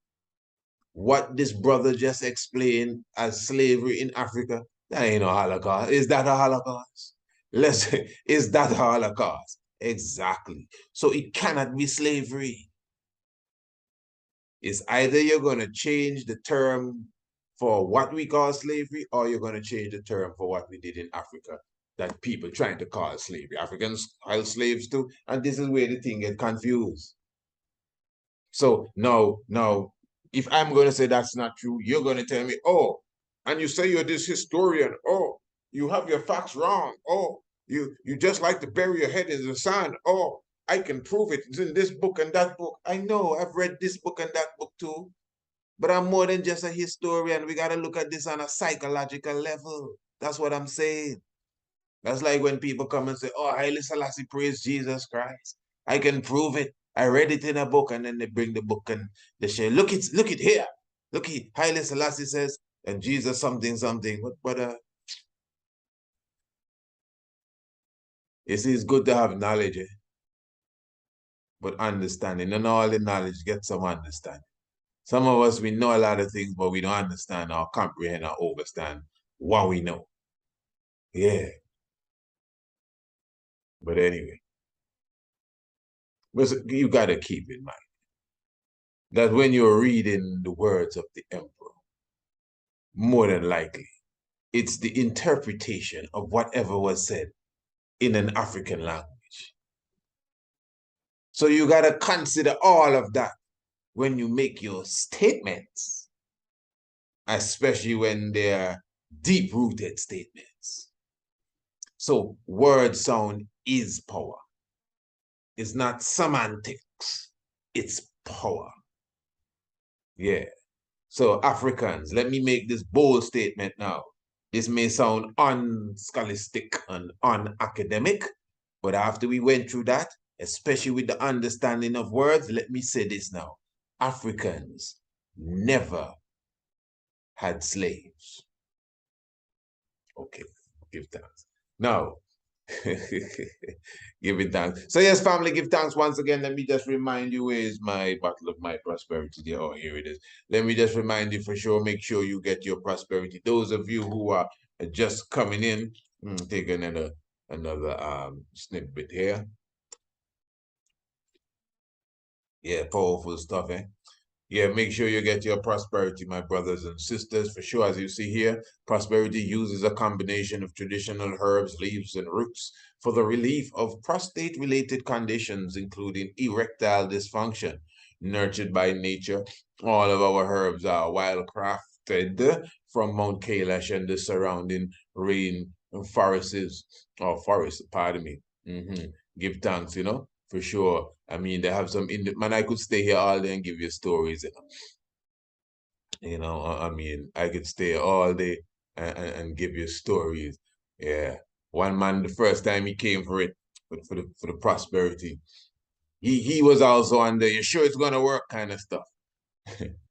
What this brother just explained as slavery in Africa, that ain't no Holocaust. Is that a Holocaust? Is that a Holocaust? Exactly. So it cannot be slavery. It's either you're going to change the term for what we call slavery, or you're going to change the term for what we did in Africa that people trying to call slavery. Africans held slaves too, and this is where the thing gets confused. So now, if I'm going to say that's not true, you're going to tell me, oh, and you say you're this historian, oh, you have your facts wrong, oh, you just like to bury your head in the sand, oh, I can prove it. It's in this book and that book. I know, I've read this book and that book too, but I'm more than just a historian. We got to look at this on a psychological level. That's what I'm saying. That's like when people come and say, oh, Haile Selassie praise Jesus Christ. I can prove it. I read it in a book, and then they bring the book and they say, look it here. Look, Haile Selassie says, and Jesus something, something. But you see, it's good to have knowledge, but understanding. And all the knowledge, get some understanding. Some of us, we know a lot of things, but we don't understand or comprehend or understand what we know. Yeah. But anyway, you got to keep in mind that when you're reading the words of the emperor, more than likely, it's the interpretation of whatever was said in an African language. So you got to consider all of that when you make your statements, especially when they're deep-rooted statements. So word sound is power. It's not semantics, it's power. Yeah. So Africans, let me make this bold statement now. This may sound unscholastic and unacademic, but after we went through that, especially with the understanding of words, let me say this now. Africans never had slaves. Okay, give thanks. Now, give it thanks. So yes, family, give thanks once again. Let me just remind you, where is my bottle of my prosperity there? Oh, here it is. Let me just remind you for sure, make sure you get your prosperity. Those of you who are just coming in, take another snippet here. Yeah, powerful stuff, eh? Yeah, make sure you get your prosperity, my brothers and sisters. For sure, as you see here, prosperity uses a combination of traditional herbs, leaves, and roots for the relief of prostate-related conditions, including erectile dysfunction. Nurtured by nature, all of our herbs are wildcrafted from Mount Kailash and the surrounding rain forests, pardon me. Give thanks, for sure. I mean, they have some, man, I could stay here all day and give you stories, I mean, I could stay all day and give you stories. Yeah. One man, the first time he came for it, for the prosperity, he was also on the, you sure it's going to work kind of stuff.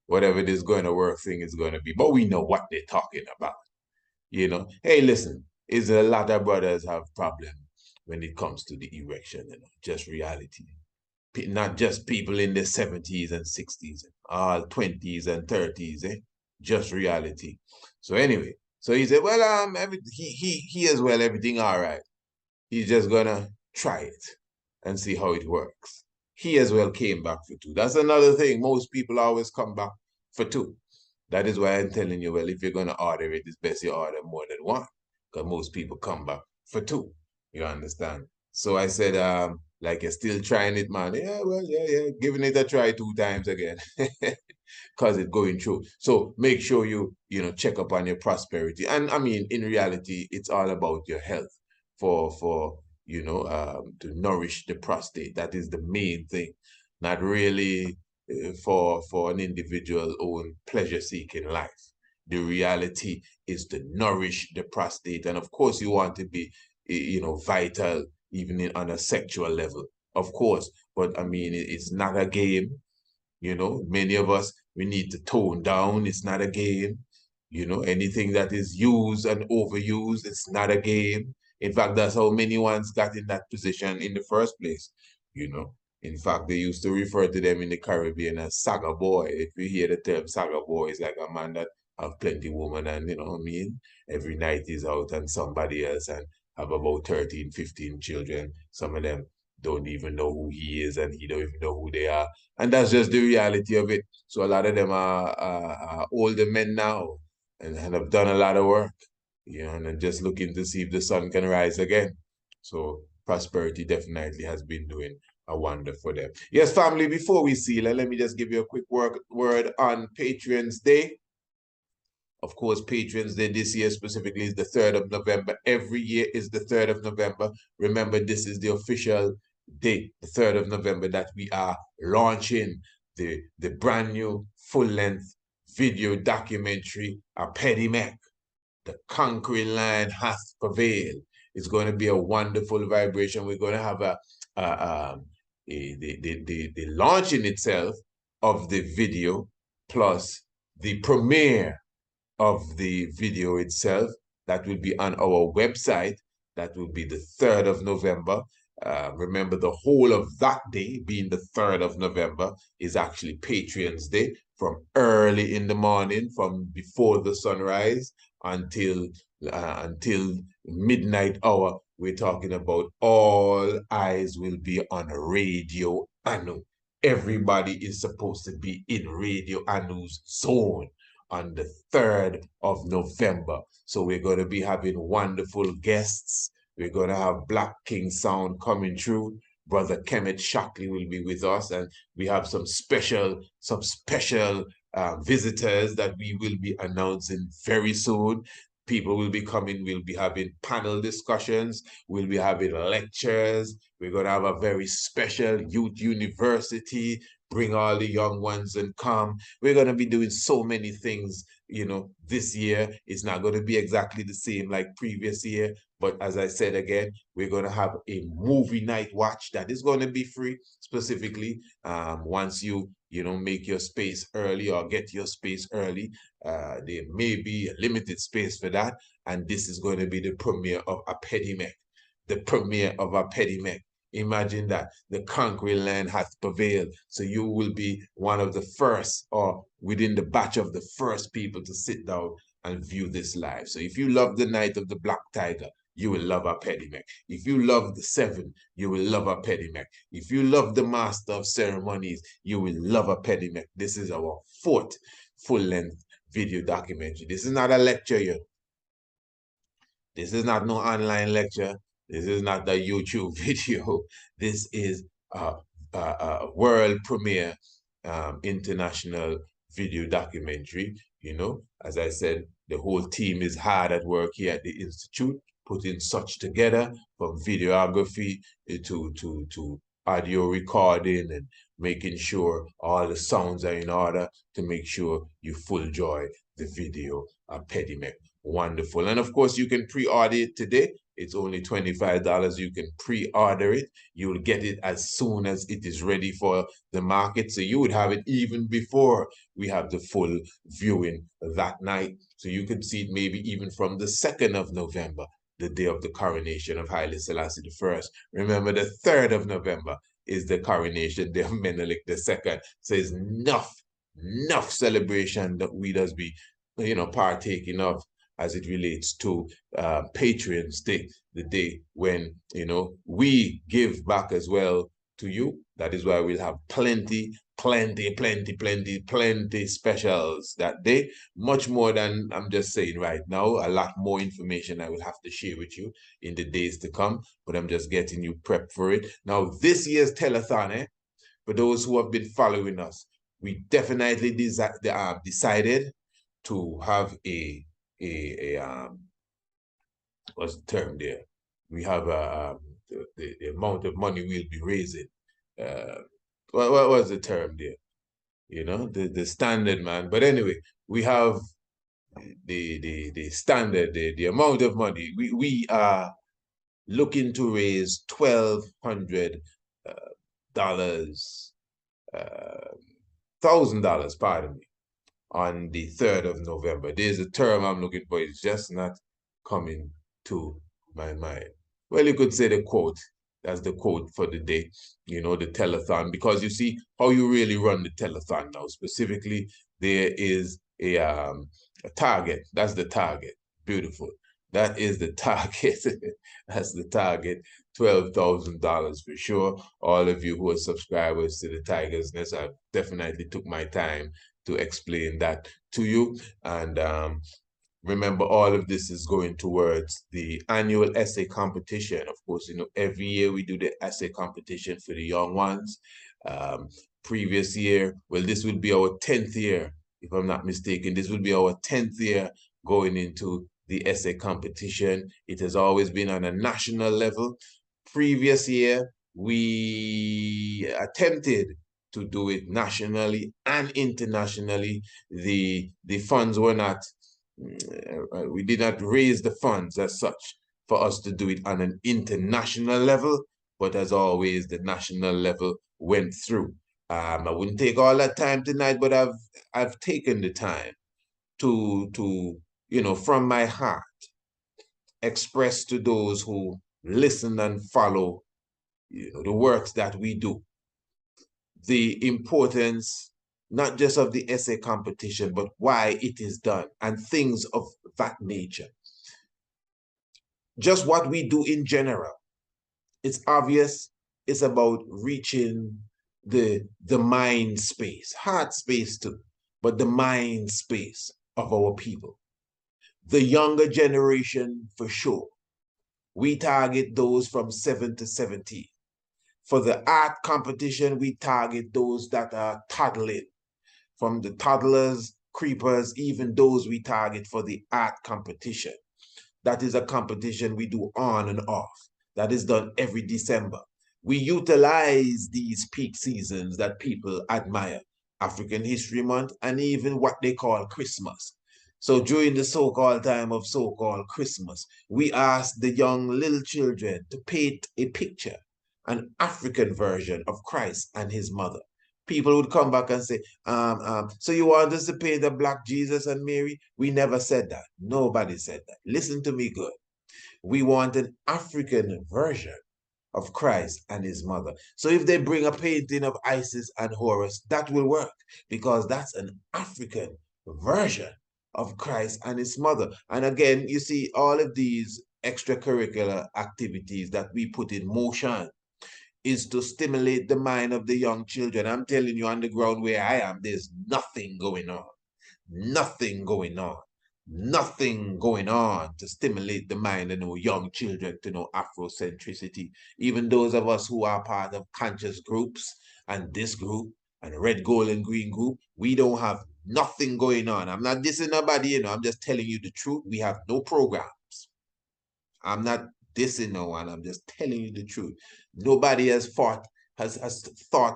Whatever this going to work thing is going to be. But we know what they're talking about. Hey, listen, is a lot of brothers have problems when it comes to the erection, just reality. Not just people in the 70s and 60s, all 20s and 30s, just reality. So anyway, so he said, well, he as well, everything all right. He's just gonna try it and see how it works. He as well came back for 2. That's another thing. Most people always come back for 2. That is why I'm telling you, well, if you're gonna order it, it's best you order more than 1, because most people come back for 2. You understand? So I said, like, you're still trying it, man. Yeah, well, yeah, giving it a try 2 times again, because it's going through. So make sure you check up on your prosperity. And I mean, in reality, it's all about your health for to nourish the prostate. That is the main thing, not really for an individual own pleasure-seeking life. The reality is to nourish the prostate, and of course, you want to be, vital even on a sexual level, of course. But I mean, it's not a game. Many of us, we need to tone down. It's not a game. Anything that is used and overused, it's not a game. In fact, that's how many ones got in that position in the first place. In fact, they used to refer to them in the Caribbean as saga boy. If you hear the term saga boy, it's like a man that have plenty women, and every night he's out and somebody else, and have about 13, 15 children. Some of them don't even know who he is, and he don't even know who they are. And that's just the reality of it. So a lot of them are older men now, and have done a lot of work, and just looking to see if the sun can rise again. So prosperity definitely has been doing a wonder for them. Yes, family, before we seal, let me just give you a quick word on Patrons Day. Of course, Patrons Day this year specifically is the 3rd of November. Every year is the 3rd of November. Remember, this is the official date, the 3rd of November, that we are launching the brand new full-length video documentary, A Petty Mac, The Conquering Lion Hath Prevailed. It's going to be a wonderful vibration. We're going to have the launching itself of the video plus the premiere of the video itself, that will be on our website. That will be the 3rd of November. Remember, the whole of that day, being the 3rd of November, is actually Patreon's Day, from early in the morning, from before the sunrise until midnight hour. We're talking about all eyes will be on Radio Anu. Everybody is supposed to be in Radio Anu's zone on the 3rd of November. So we're going to be having wonderful guests. We're going to have Black King Sound coming through. Brother Kemet Shockley will be with us, and we have some special visitors that we will be announcing very soon. People will be coming. We'll be having panel discussions. We'll be having lectures. We're going to have a very special youth university. Bring all the young ones and come. We're going to be doing so many things, you know, this year. It's not going to be exactly the same like previous year. But as I said again, we're going to have a movie night watch that is going to be free, specifically once you make your space early or get your space early. There may be a limited space for that. And this is going to be the premiere of Apedimek. The premiere of Apedimek. Imagine that the conquering land hath prevailed. So you will be one of the first, or within the batch of the first people to sit down and view this live. So if you love the Night of the Black Tiger, you will love Apedimek. If you love the Seven, you will love Apedimek. If you love the Master of Ceremonies, you will love Apedimek. This is our 4th full-length video documentary. This is not a lecture yet. This is not no online lecture. This is not a YouTube video. This is a world premiere international video documentary. You know, as I said, the whole team is hard at work here at the Institute, putting such together, from videography to audio recording, and making sure all the sounds are in order to make sure you full enjoy the video Apedimek. Wonderful. And of course, you can pre-order it today. It's only $25. You can pre-order it. You'll get it as soon as it is ready for the market. So you would have it even before we have the full viewing that night. So you can see it maybe even from the 2nd of November, the day of the coronation of Haile Selassie I. Remember, the 3rd of November is the coronation day of Menelik II. So it's enough celebration that we does be, partaking of, as it relates to Patreon's Day, the day when, we give back as well to you. That is why we'll have plenty specials that day. Much more than I'm just saying right now. A lot more information I will have to share with you in the days to come, but I'm just getting you prepped for it. Now, this year's telethon, for those who have been following us, we definitely decided to have a what's the term there? We have the amount of money we'll be raising. What was the term there? The standard, man. But anyway, we have the standard, the amount of money. We are looking to raise $1,200, $1,000, pardon me, on the 3rd of November. There's a term I'm looking for. It's just not coming to my mind. Well, you could say the quote. That's the quote for the day, the telethon. Because you see how you really run the telethon now. Specifically, there is a target. That's the target. Beautiful. That is the target. That's the target. $12,000 for sure. All of you who are subscribers to the Tiger's Nest, I definitely took my time to explain that to you. And remember, all of this is going towards the annual essay competition. Of course, every year we do the essay competition for the young ones. Previous year, well, this will be our 10th year, if I'm not mistaken. This will be our 10th year going into the essay competition. It has always been on a national level. Previous year, we attempted to do it nationally and internationally. The funds were not, we did not raise the funds as such for us to do it on an international level, but as always, the national level went through. I wouldn't take all that time tonight, but I've taken the time to from my heart, express to those who listen and follow the works that we do, the importance not just of the essay competition, but why it is done and things of that nature. Just what we do in general. It's obvious it's about reaching the mind space, heart space too, but the mind space of our people. The younger generation for sure. We target those from 7 to 17. For the art competition, we target those that are toddling. From the toddlers, creepers, even those we target for the art competition. That is a competition we do on and off. That is done every December. We utilize these peak seasons that people admire, African History Month, and even what they call Christmas. So during the so-called time of so-called Christmas, we ask the young little children to paint a picture, an African version of Christ and his mother. People would come back and say, so you want us to paint a black Jesus and Mary? We never said that. Nobody said that. Listen to me good. We want an African version of Christ and his mother. So if they bring a painting of Isis and Horus, that will work because that's an African version of Christ and his mother. And again, you see all of these extracurricular activities that we put in motion is to stimulate the mind of the young children. I'm telling you, on the ground where I am, there's nothing going on. Nothing going on. Nothing going on to stimulate the mind of young children to know Afrocentricity. Even those of us who are part of conscious groups and this group and red, gold, and green group, we don't have nothing going on. I'm not dissing nobody, I'm just telling you the truth. We have no programs. I'm not dissing no one. I'm just telling you the truth. Nobody has thought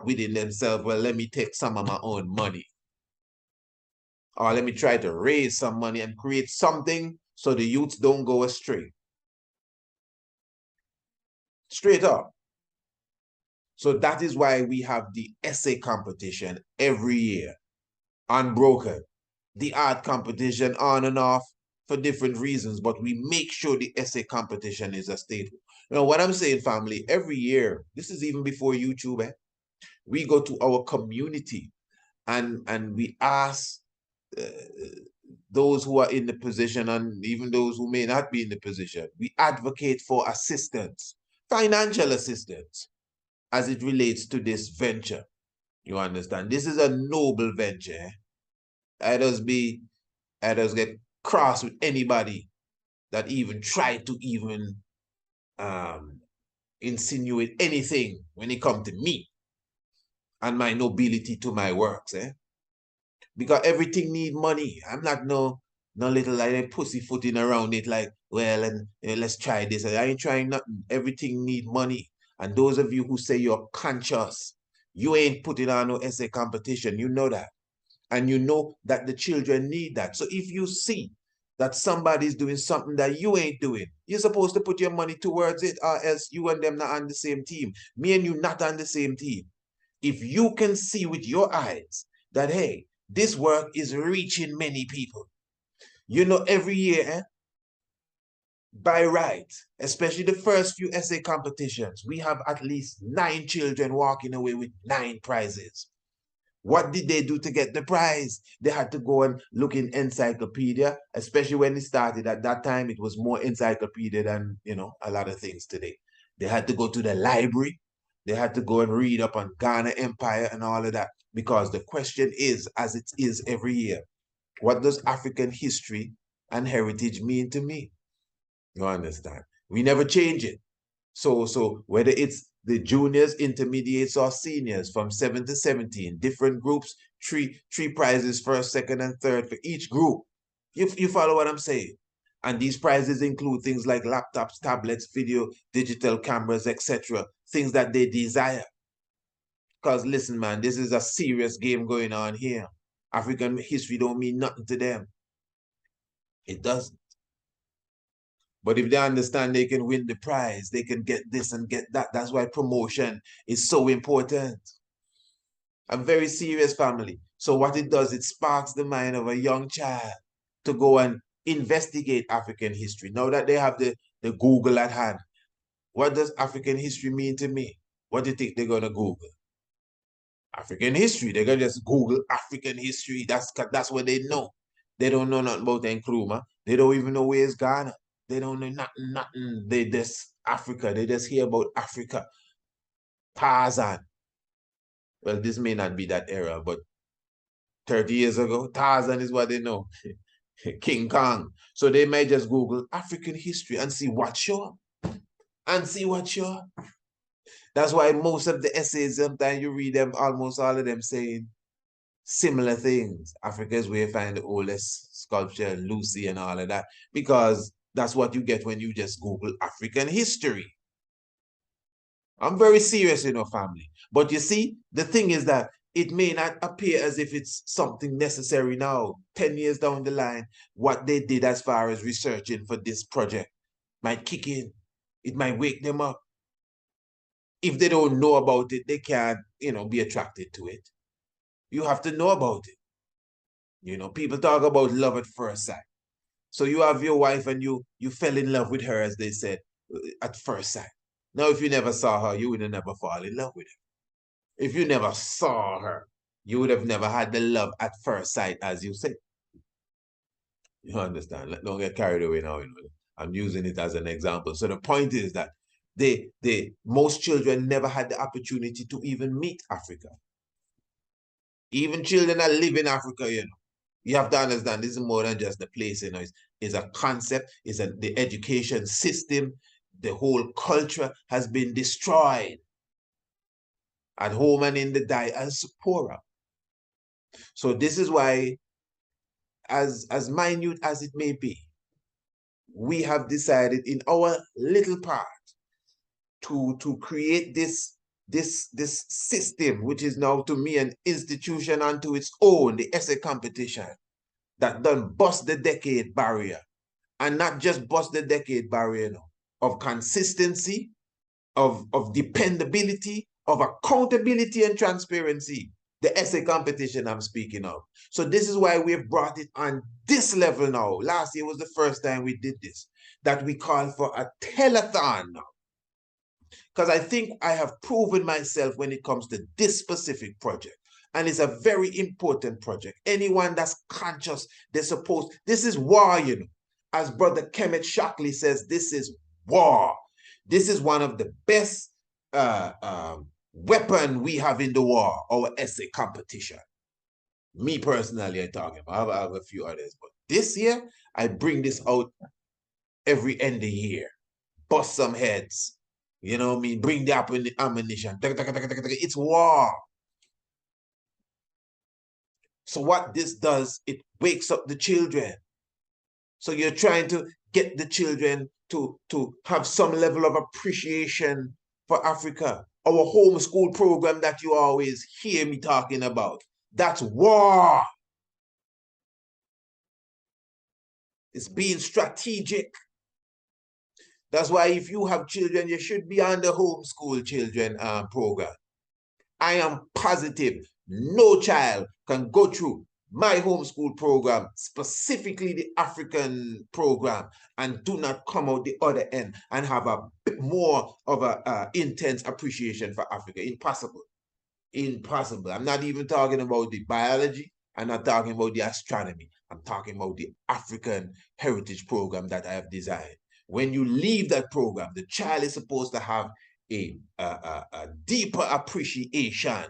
within themselves, well, let me take some of my own money. Or let me try to raise some money and create something so the youths don't go astray. Straight up. So that is why we have the essay competition every year, unbroken. The art competition on and off for different reasons, but we make sure the essay competition is a staple. Now, what I'm saying, family, every year, this is even before YouTube, we go to our community and we ask those who are in the position and even those who may not be in the position, we advocate for assistance, financial assistance, as it relates to this venture. You understand? This is a noble venture. I just get cross with anybody that even try to even insinuate anything when it comes to me and my nobility to my works, because everything need money. I'm not no little like pussyfooting around it like, well, and let's try this. I ain't trying nothing. Everything need money. And those of you who say you're conscious, you ain't putting on no essay competition. You know that. And you know that the children need that. So if you see that somebody's doing something that you ain't doing, you're supposed to put your money towards it, or else you and them not on the same team. Me and you not on the same team. If you can see with your eyes that, hey, this work is reaching many people. Every year, by right, especially the first few essay competitions, we have at least 9 children walking away with 9 prizes. What did they do to get the prize? They had to go and look in encyclopedia, especially when it started. At that time, it was more encyclopedia than, a lot of things today. They had to go to the library. They had to go and read up on Ghana Empire and all of that. Because the question is, as it is every year, what does African history and heritage mean to me? You understand? We never change it. So whether it's the juniors, intermediates, or seniors from 7 to 17, different groups, three prizes, first, second, and third for each group. You follow what I'm saying? And these prizes include things like laptops, tablets, video, digital cameras, etc. Things that they desire. Because listen, man, this is a serious game going on here. African history don't mean nothing to them. It doesn't. But if they understand they can win the prize, they can get this and get that. That's why promotion is so important. I'm very serious, family. So what it does, it sparks the mind of a young child to go and investigate African history. Now that they have the Google at hand, what does African history mean to me? What do you think they're going to Google? African history. They're going to just Google African history. That's what they know. They don't know nothing about Nkrumah. They don't even know where's Ghana. They don't know nothing. They just Africa. They just hear about Africa. Tarzan. Well, this may not be that era, but 30 years ago, Tarzan is what they know. King Kong. So they might just Google African history and see what show up. And see what show up. That's why most of the essays, sometimes you read them, almost all of them saying similar things. Africa is where you find the oldest sculpture, Lucy and all of that, because that's what you get when you just Google African history. I'm very serious, family. But you see, the thing is that it may not appear as if it's something necessary now. 10 years down the line, what they did as far as researching for this project might kick in. It might wake them up. If they don't know about it, they can't, be attracted to it. You have to know about it. People talk about love at first sight. So you have your wife and you fell in love with her, as they said, at first sight. Now, if you never saw her, you would have never fall in love with her. If you never saw her, you would have never had the love at first sight, as you say. You understand? Don't get carried away now. I'm using it as an example. So the point is that most children never had the opportunity to even meet Africa. Even children that live in Africa, you have to understand this is more than just the place, it's a concept, the education system, the whole culture has been destroyed at home and in the diaspora. So this is why, as minute as it may be, we have decided in our little part to create this system, which is now to me an institution unto its own, the essay competition, that done bust the decade barrier. And not just bust the decade barrier of consistency, of dependability, of accountability and transparency. The essay competition I'm speaking of. So this is why we've brought it on this level now. Last year was the first time we did this, that we called for a telethon now. Because I think I have proven myself when it comes to this specific project. And it's a very important project. Anyone that's conscious, this is war, As Brother Kemet Shockley says, this is war. This is one of the best weapon we have in the war, our essay competition. Me personally, I'm talking about. I have a few others. But this year, I bring this out every end of year. Bust some heads. You know what I mean? Bring the ammunition. It's war. So what this does, it wakes up the children. So you're trying to get the children to have some level of appreciation for Africa. Our homeschool program that you always hear me talking about. That's war. It's being strategic. That's why if you have children, you should be on the homeschool children program. I am positive no child can go through my homeschool program, specifically the African program, and do not come out the other end and have a bit more of a intense appreciation for Africa. Impossible. Impossible. I'm not even talking about the biology. I'm not talking about the astronomy. I'm talking about the African heritage program that I have designed. When you leave that program, the child is supposed to have a deeper appreciation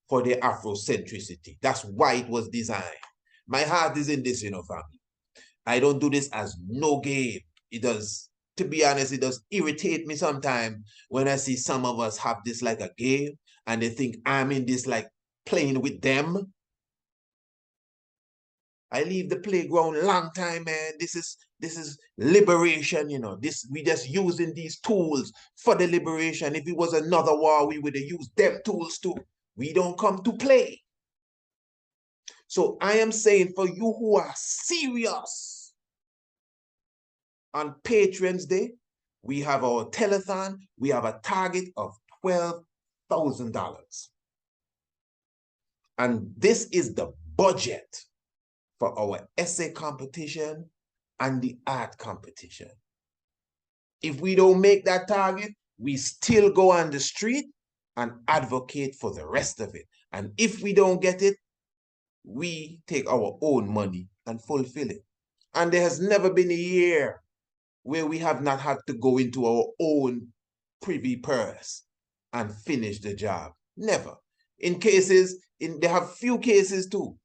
for the Afrocentricity. That's why it was designed. My heart is in this, family. I don't do this as no game. It does, to be honest, it does irritate me sometimes when I see some of us have this like a game and they think I'm in this like playing with them. I leave the playground long time, man. This is liberation, we just using these tools for the liberation. If it was another war, we would have used them tools too. We don't come to play. So I am saying for you who are serious, on Patrons Day, we have our telethon. We have a target of $12,000. And this is the budget for our essay competition and the art competition. If we don't make that target, we still go on the street and advocate for the rest of it. And if we don't get it, we take our own money and fulfill it. And there has never been a year where we have not had to go into our own privy purse and finish the job. Never. In cases, they have few cases too,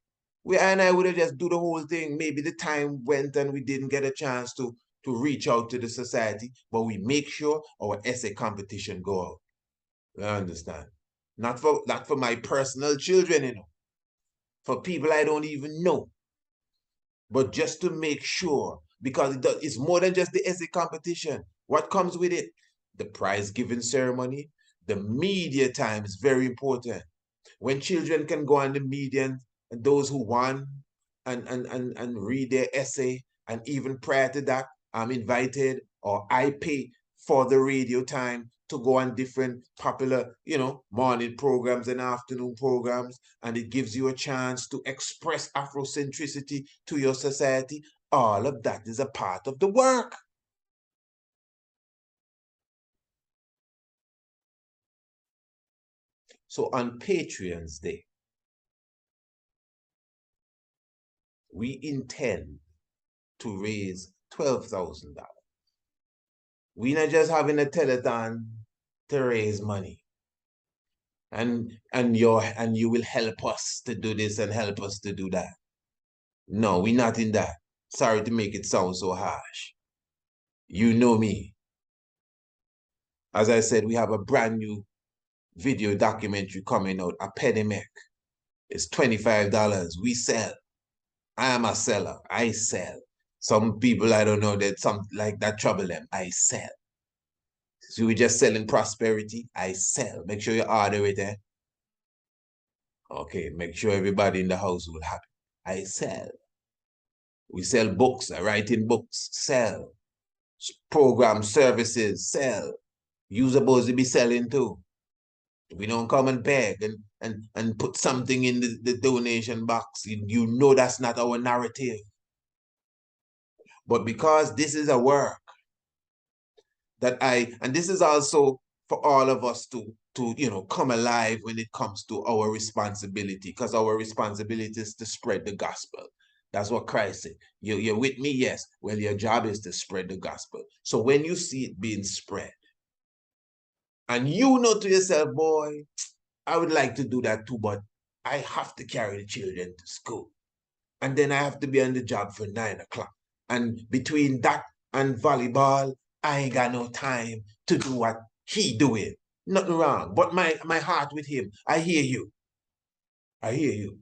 where I and I would have just do the whole thing. Maybe the time went and we didn't get a chance to reach out to the society, but we make sure our essay competition go out. You understand? Not for my personal children, you know, for people I don't even know, but just to make sure, because it's more than just the essay competition. What comes with it? The prize giving ceremony, the media time is very important. When children can go on the media, and those who won and read their essay, and even prior to that, I'm invited or I pay for the radio time to go on different popular, morning programs and afternoon programs, and it gives you a chance to express Afrocentricity to your society. All of that is a part of the work. So on Patreon's Day, we intend to raise $12,000. We're not just having a telethon to raise money. And you will help us to do this and help us to do that. No, we're not in that. Sorry to make it sound so harsh. You know me. As I said, we have a brand new video documentary coming out, Epidemic. It's $25. We sell. I am a seller. I sell. Some people, I don't know, that some like that trouble them. I sell. So we're just selling prosperity. I sell. Make sure you order it, eh? Okay, make sure everybody in the household happy. I sell. We sell books. I write in books. Sell. Program services. Sell. You're supposed to be selling too. We don't come and beg and put something in the donation box. You know that's not our narrative. But because this is a work that and this is also for all of us to come alive when it comes to our responsibility, because our responsibility is to spread the gospel. That's what Christ said. You're with me? Yes. Well, your job is to spread the gospel. So when you see it being spread, and you know to yourself, boy, I would like to do that too, but I have to carry the children to school. And then I have to be on the job for 9 o'clock. And between that and volleyball, I ain't got no time to do what he doing. Nothing wrong. But my heart with him, I hear you. I hear you.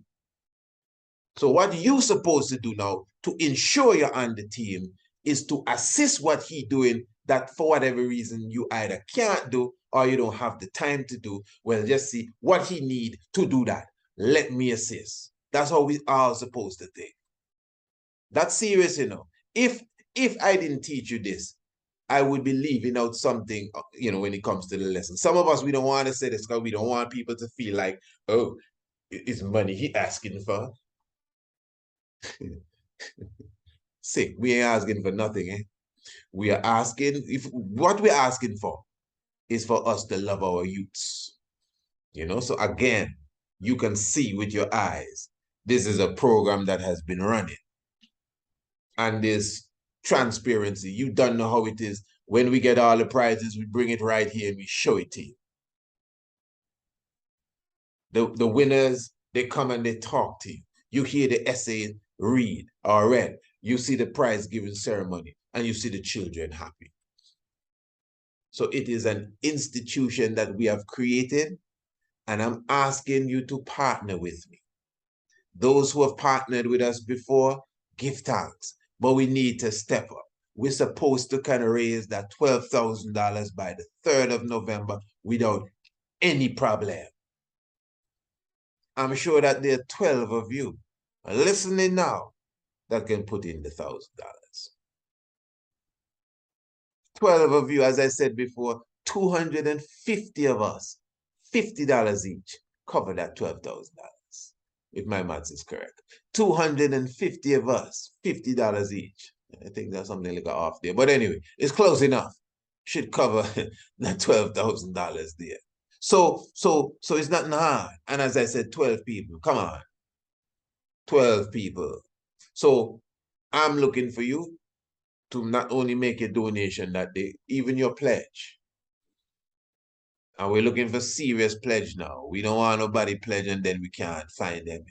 So what you supposed to do now to ensure you're on the team is to assist what he doing that for whatever reason you either can't do or you don't have the time to do. Well, just see what he need to do that. Let me assist. That's how we are supposed to think. That's serious, you know. If I didn't teach you this, I would be leaving out something, when it comes to the lesson. Some of us, we don't want to say this because we don't want people to feel like, oh, it's money he asking for. Sick. We ain't asking for nothing, eh? We are asking, what we're asking for is for us to love our youths. So again, you can see with your eyes, this is a program that has been running. And there's transparency. You don't know how it is. When we get all the prizes, we bring it right here and we show it to you. The winners, they come and they talk to you. You hear the essay read or read. You see the prize giving ceremony and you see the children happy. So it is an institution that we have created, and I'm asking you to partner with me. Those who have partnered with us before, give thanks, but we need to step up. We're supposed to kind of raise that $12,000 by the 3rd of November without any problem. I'm sure that there are 12 of you listening now that can put in the $1,000. 12 of you, as I said before, 250 of us, $50 each, cover that $12,000. if my maths is correct. 250 of us, $50 each. I think that's something like off there. But anyway, it's close enough. Should cover that $12,000 there. So it's not hard. And as I said, 12 people. Come on. 12 people. So I'm looking for you to not only make a donation that day, even your pledge. And we're looking for serious pledge now. We don't want nobody pledge and then we can't find them.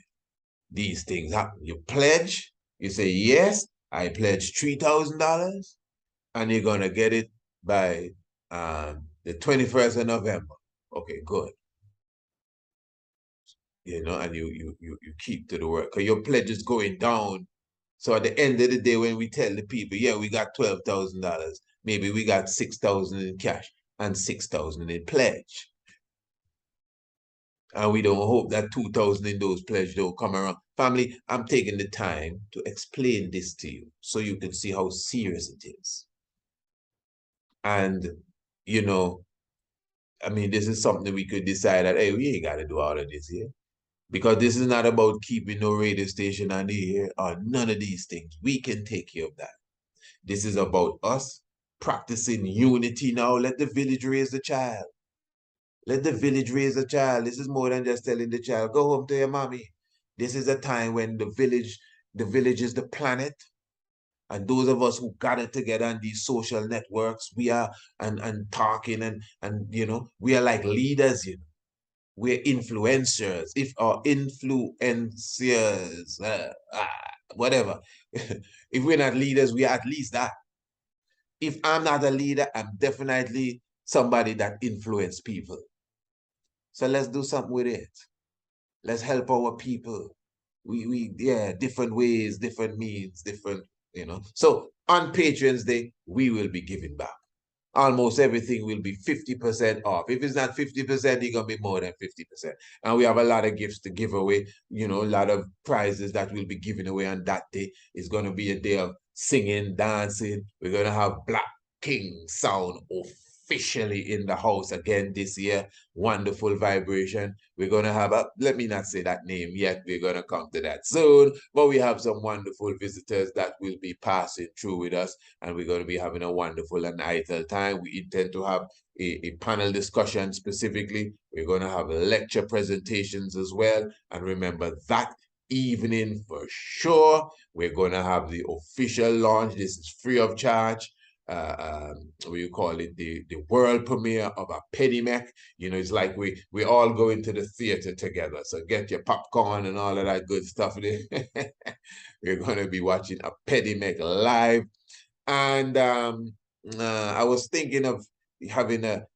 These things happen. You pledge, you say, yes, I pledge $3,000, and you're going to get it by the 21st of November. Okay, good. You know, and you keep to the work because your pledge is going down. So at the end of the day, when we tell the people, yeah, we got $12,000, maybe we got 6,000 in cash and 6,000 in pledge. And we don't hope that 2,000 in those pledge don't come around. Family, I'm taking the time to explain this to you so you can see how serious it is. And, you know, I mean, this is something we could decide that, hey, we ain't got to do all of this here. Because this is not about keeping no radio station on the air or none of these things. We can take care of that. This is about us practicing unity now. Let the village raise the child. Let the village raise a child. This is more than just telling the child, go home to your mommy. This is a time when the village is the planet. And those of us who gather together on these social networks, we are and talking and you know, we are like leaders, you know. We're influencers, whatever. If we're not leaders, we are at least that. If I'm not a leader, I'm definitely somebody that influences people. So let's do something with it. Let's help our people. Yeah, different ways, different means, different, you know. So on Patreon's Day, we will be giving back. Almost everything will be 50% off. If it's not 50%, it's going to be more than 50%. And we have a lot of gifts to give away, you know, a lot of prizes that we'll be giving away on that day. It's going to be a day of singing, dancing. We're going to have Black King sound officially in the house again this year. Wonderful vibration. We're going to have let me not say that name yet. We're going to come to that soon. But we have some wonderful visitors that will be passing through with us. And we're going to be having a wonderful and idle time. We intend to have a panel discussion specifically. We're going to have lecture presentations as well. And remember that evening for sure, we're going to have the official launch. This is free of charge. We call it the world premiere of a Pedimec. You know, it's like we all go into the theater together. So get your popcorn and all of that good stuff. We're going to be watching a Pedimec live. And I was thinking of having a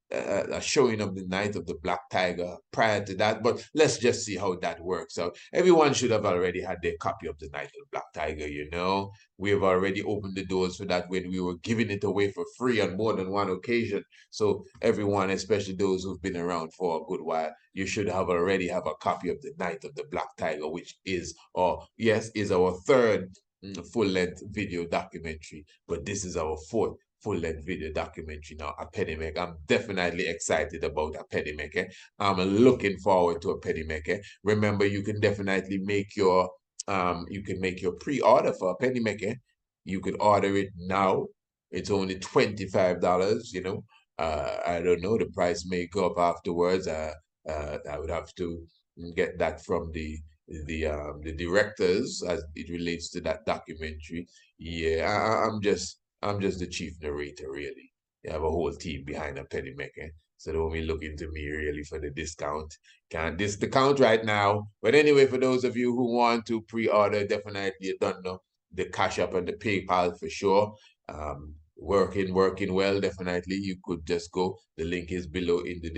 showing of the Night of the Black Tiger prior to that, but let's just see how that works out. Everyone should have already had their copy of the Night of the Black Tiger, you know. We have already opened the doors for that when we were giving it away for free on more than one occasion. So everyone, especially those who've been around for a good while, you should have already have a copy of the Night of the Black Tiger, which is our third full-length video documentary, but this is our fourth full-length video documentary now, a Pedimec. I'm definitely excited about a Pedimec. I'm looking forward to a Pedimec. Remember, you can definitely make your pre-order for a Pedimec. You could order it now. It's only $25, you know. I don't know, the price may go up afterwards. I would have to get that from the directors as it relates to that documentary. Yeah, I'm just the chief narrator, really. You have a whole team behind a Pedimec, so don't be looking to me really for the discount. Can't discount right now. But anyway, for those of you who want to pre-order, definitely you don't know the CashApp and the PayPal for sure. Working well, definitely. You could just go. The link is below in the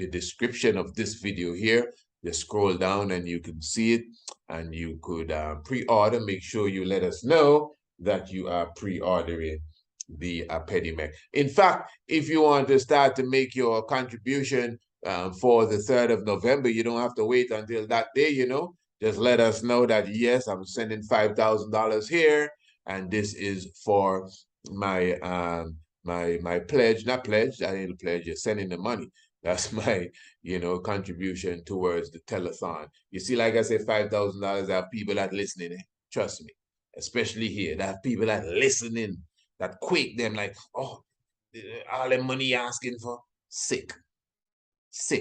description of this video here. Just scroll down and you can see it, and you could pre-order. Make sure you let us know that you are pre-ordering the Pedimec. In fact, if you want to start to make your contribution for the 3rd of November, you don't have to wait until that day, you know. Just let us know that, yes, I'm sending $5,000 here, and this is for my my pledge, not pledge, I didn't pledge, you're sending the money. That's my, contribution towards the telethon. You see, like I said, $5,000 have people that listening. Trust me, especially here, that have people that listening, that quake them like, oh, all the money asking for, sick.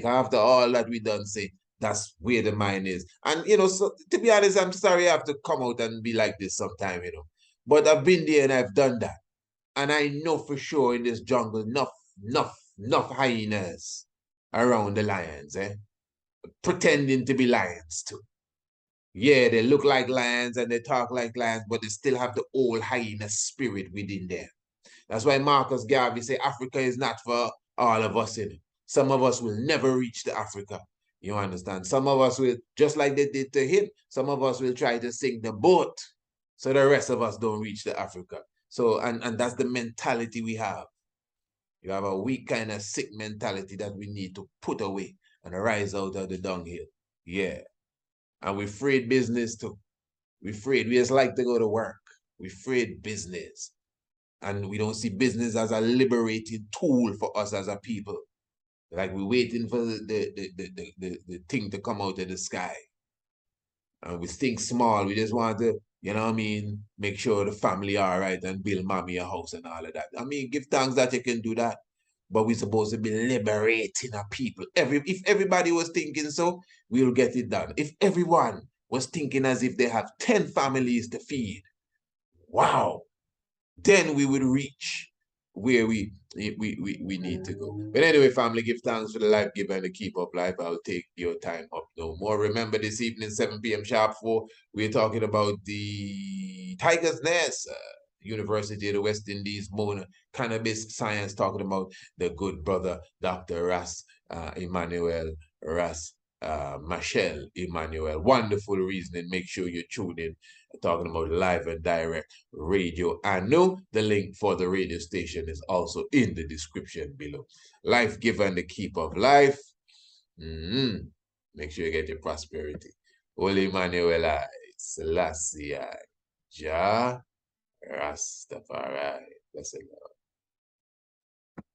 After all that we done say, that's where the mind is. And so to be honest, I'm sorry I have to come out and be like this sometime, But I've been there and I've done that. And I know for sure in this jungle, enough hyenas around the lions, pretending to be lions too. Yeah, they look like lions and they talk like lions, but they still have the old hyena spirit within them. That's why Marcus Garvey say Africa is not for all of us. Some of us will never reach to Africa. You understand? Some of us will, just like they did to him, some of us will try to sink the boat so the rest of us don't reach to Africa. So, and that's the mentality we have. You have a weak kind of sick mentality that we need to put away and rise out of the dunghill. Yeah. And we afraid business too. We afraid. We just like to go to work. We afraid business. And we don't see business as a liberating tool for us as a people. Like we're waiting for the thing to come out of the sky. And we think small. We just want to, make sure the family are all right and build mommy a house and all of that. Give thanks that you can do that. But we're supposed to be liberating our people. If everybody was thinking so, we'll get it done. If everyone was thinking as if they have 10 families to feed, wow, then we would reach where we need to go. But anyway, family, give thanks for the life giver and the keep up life. I'll take your time up no more. Remember, this evening, 7 p.m. sharp 4, we're talking about the Tiger's Nest, University of the West Indies, Mona, cannabis science, talking about the good brother, Dr. Emmanuel Michelle Emmanuel. Wonderful reasoning. Make sure you tune in. Talking about live and direct radio. I know the link for the radio station is also in the description below. Life giver and the keep of life. Make sure you get your prosperity. Holy Emmanuel I, Selassie I, Jah Rastafari. Blessed God.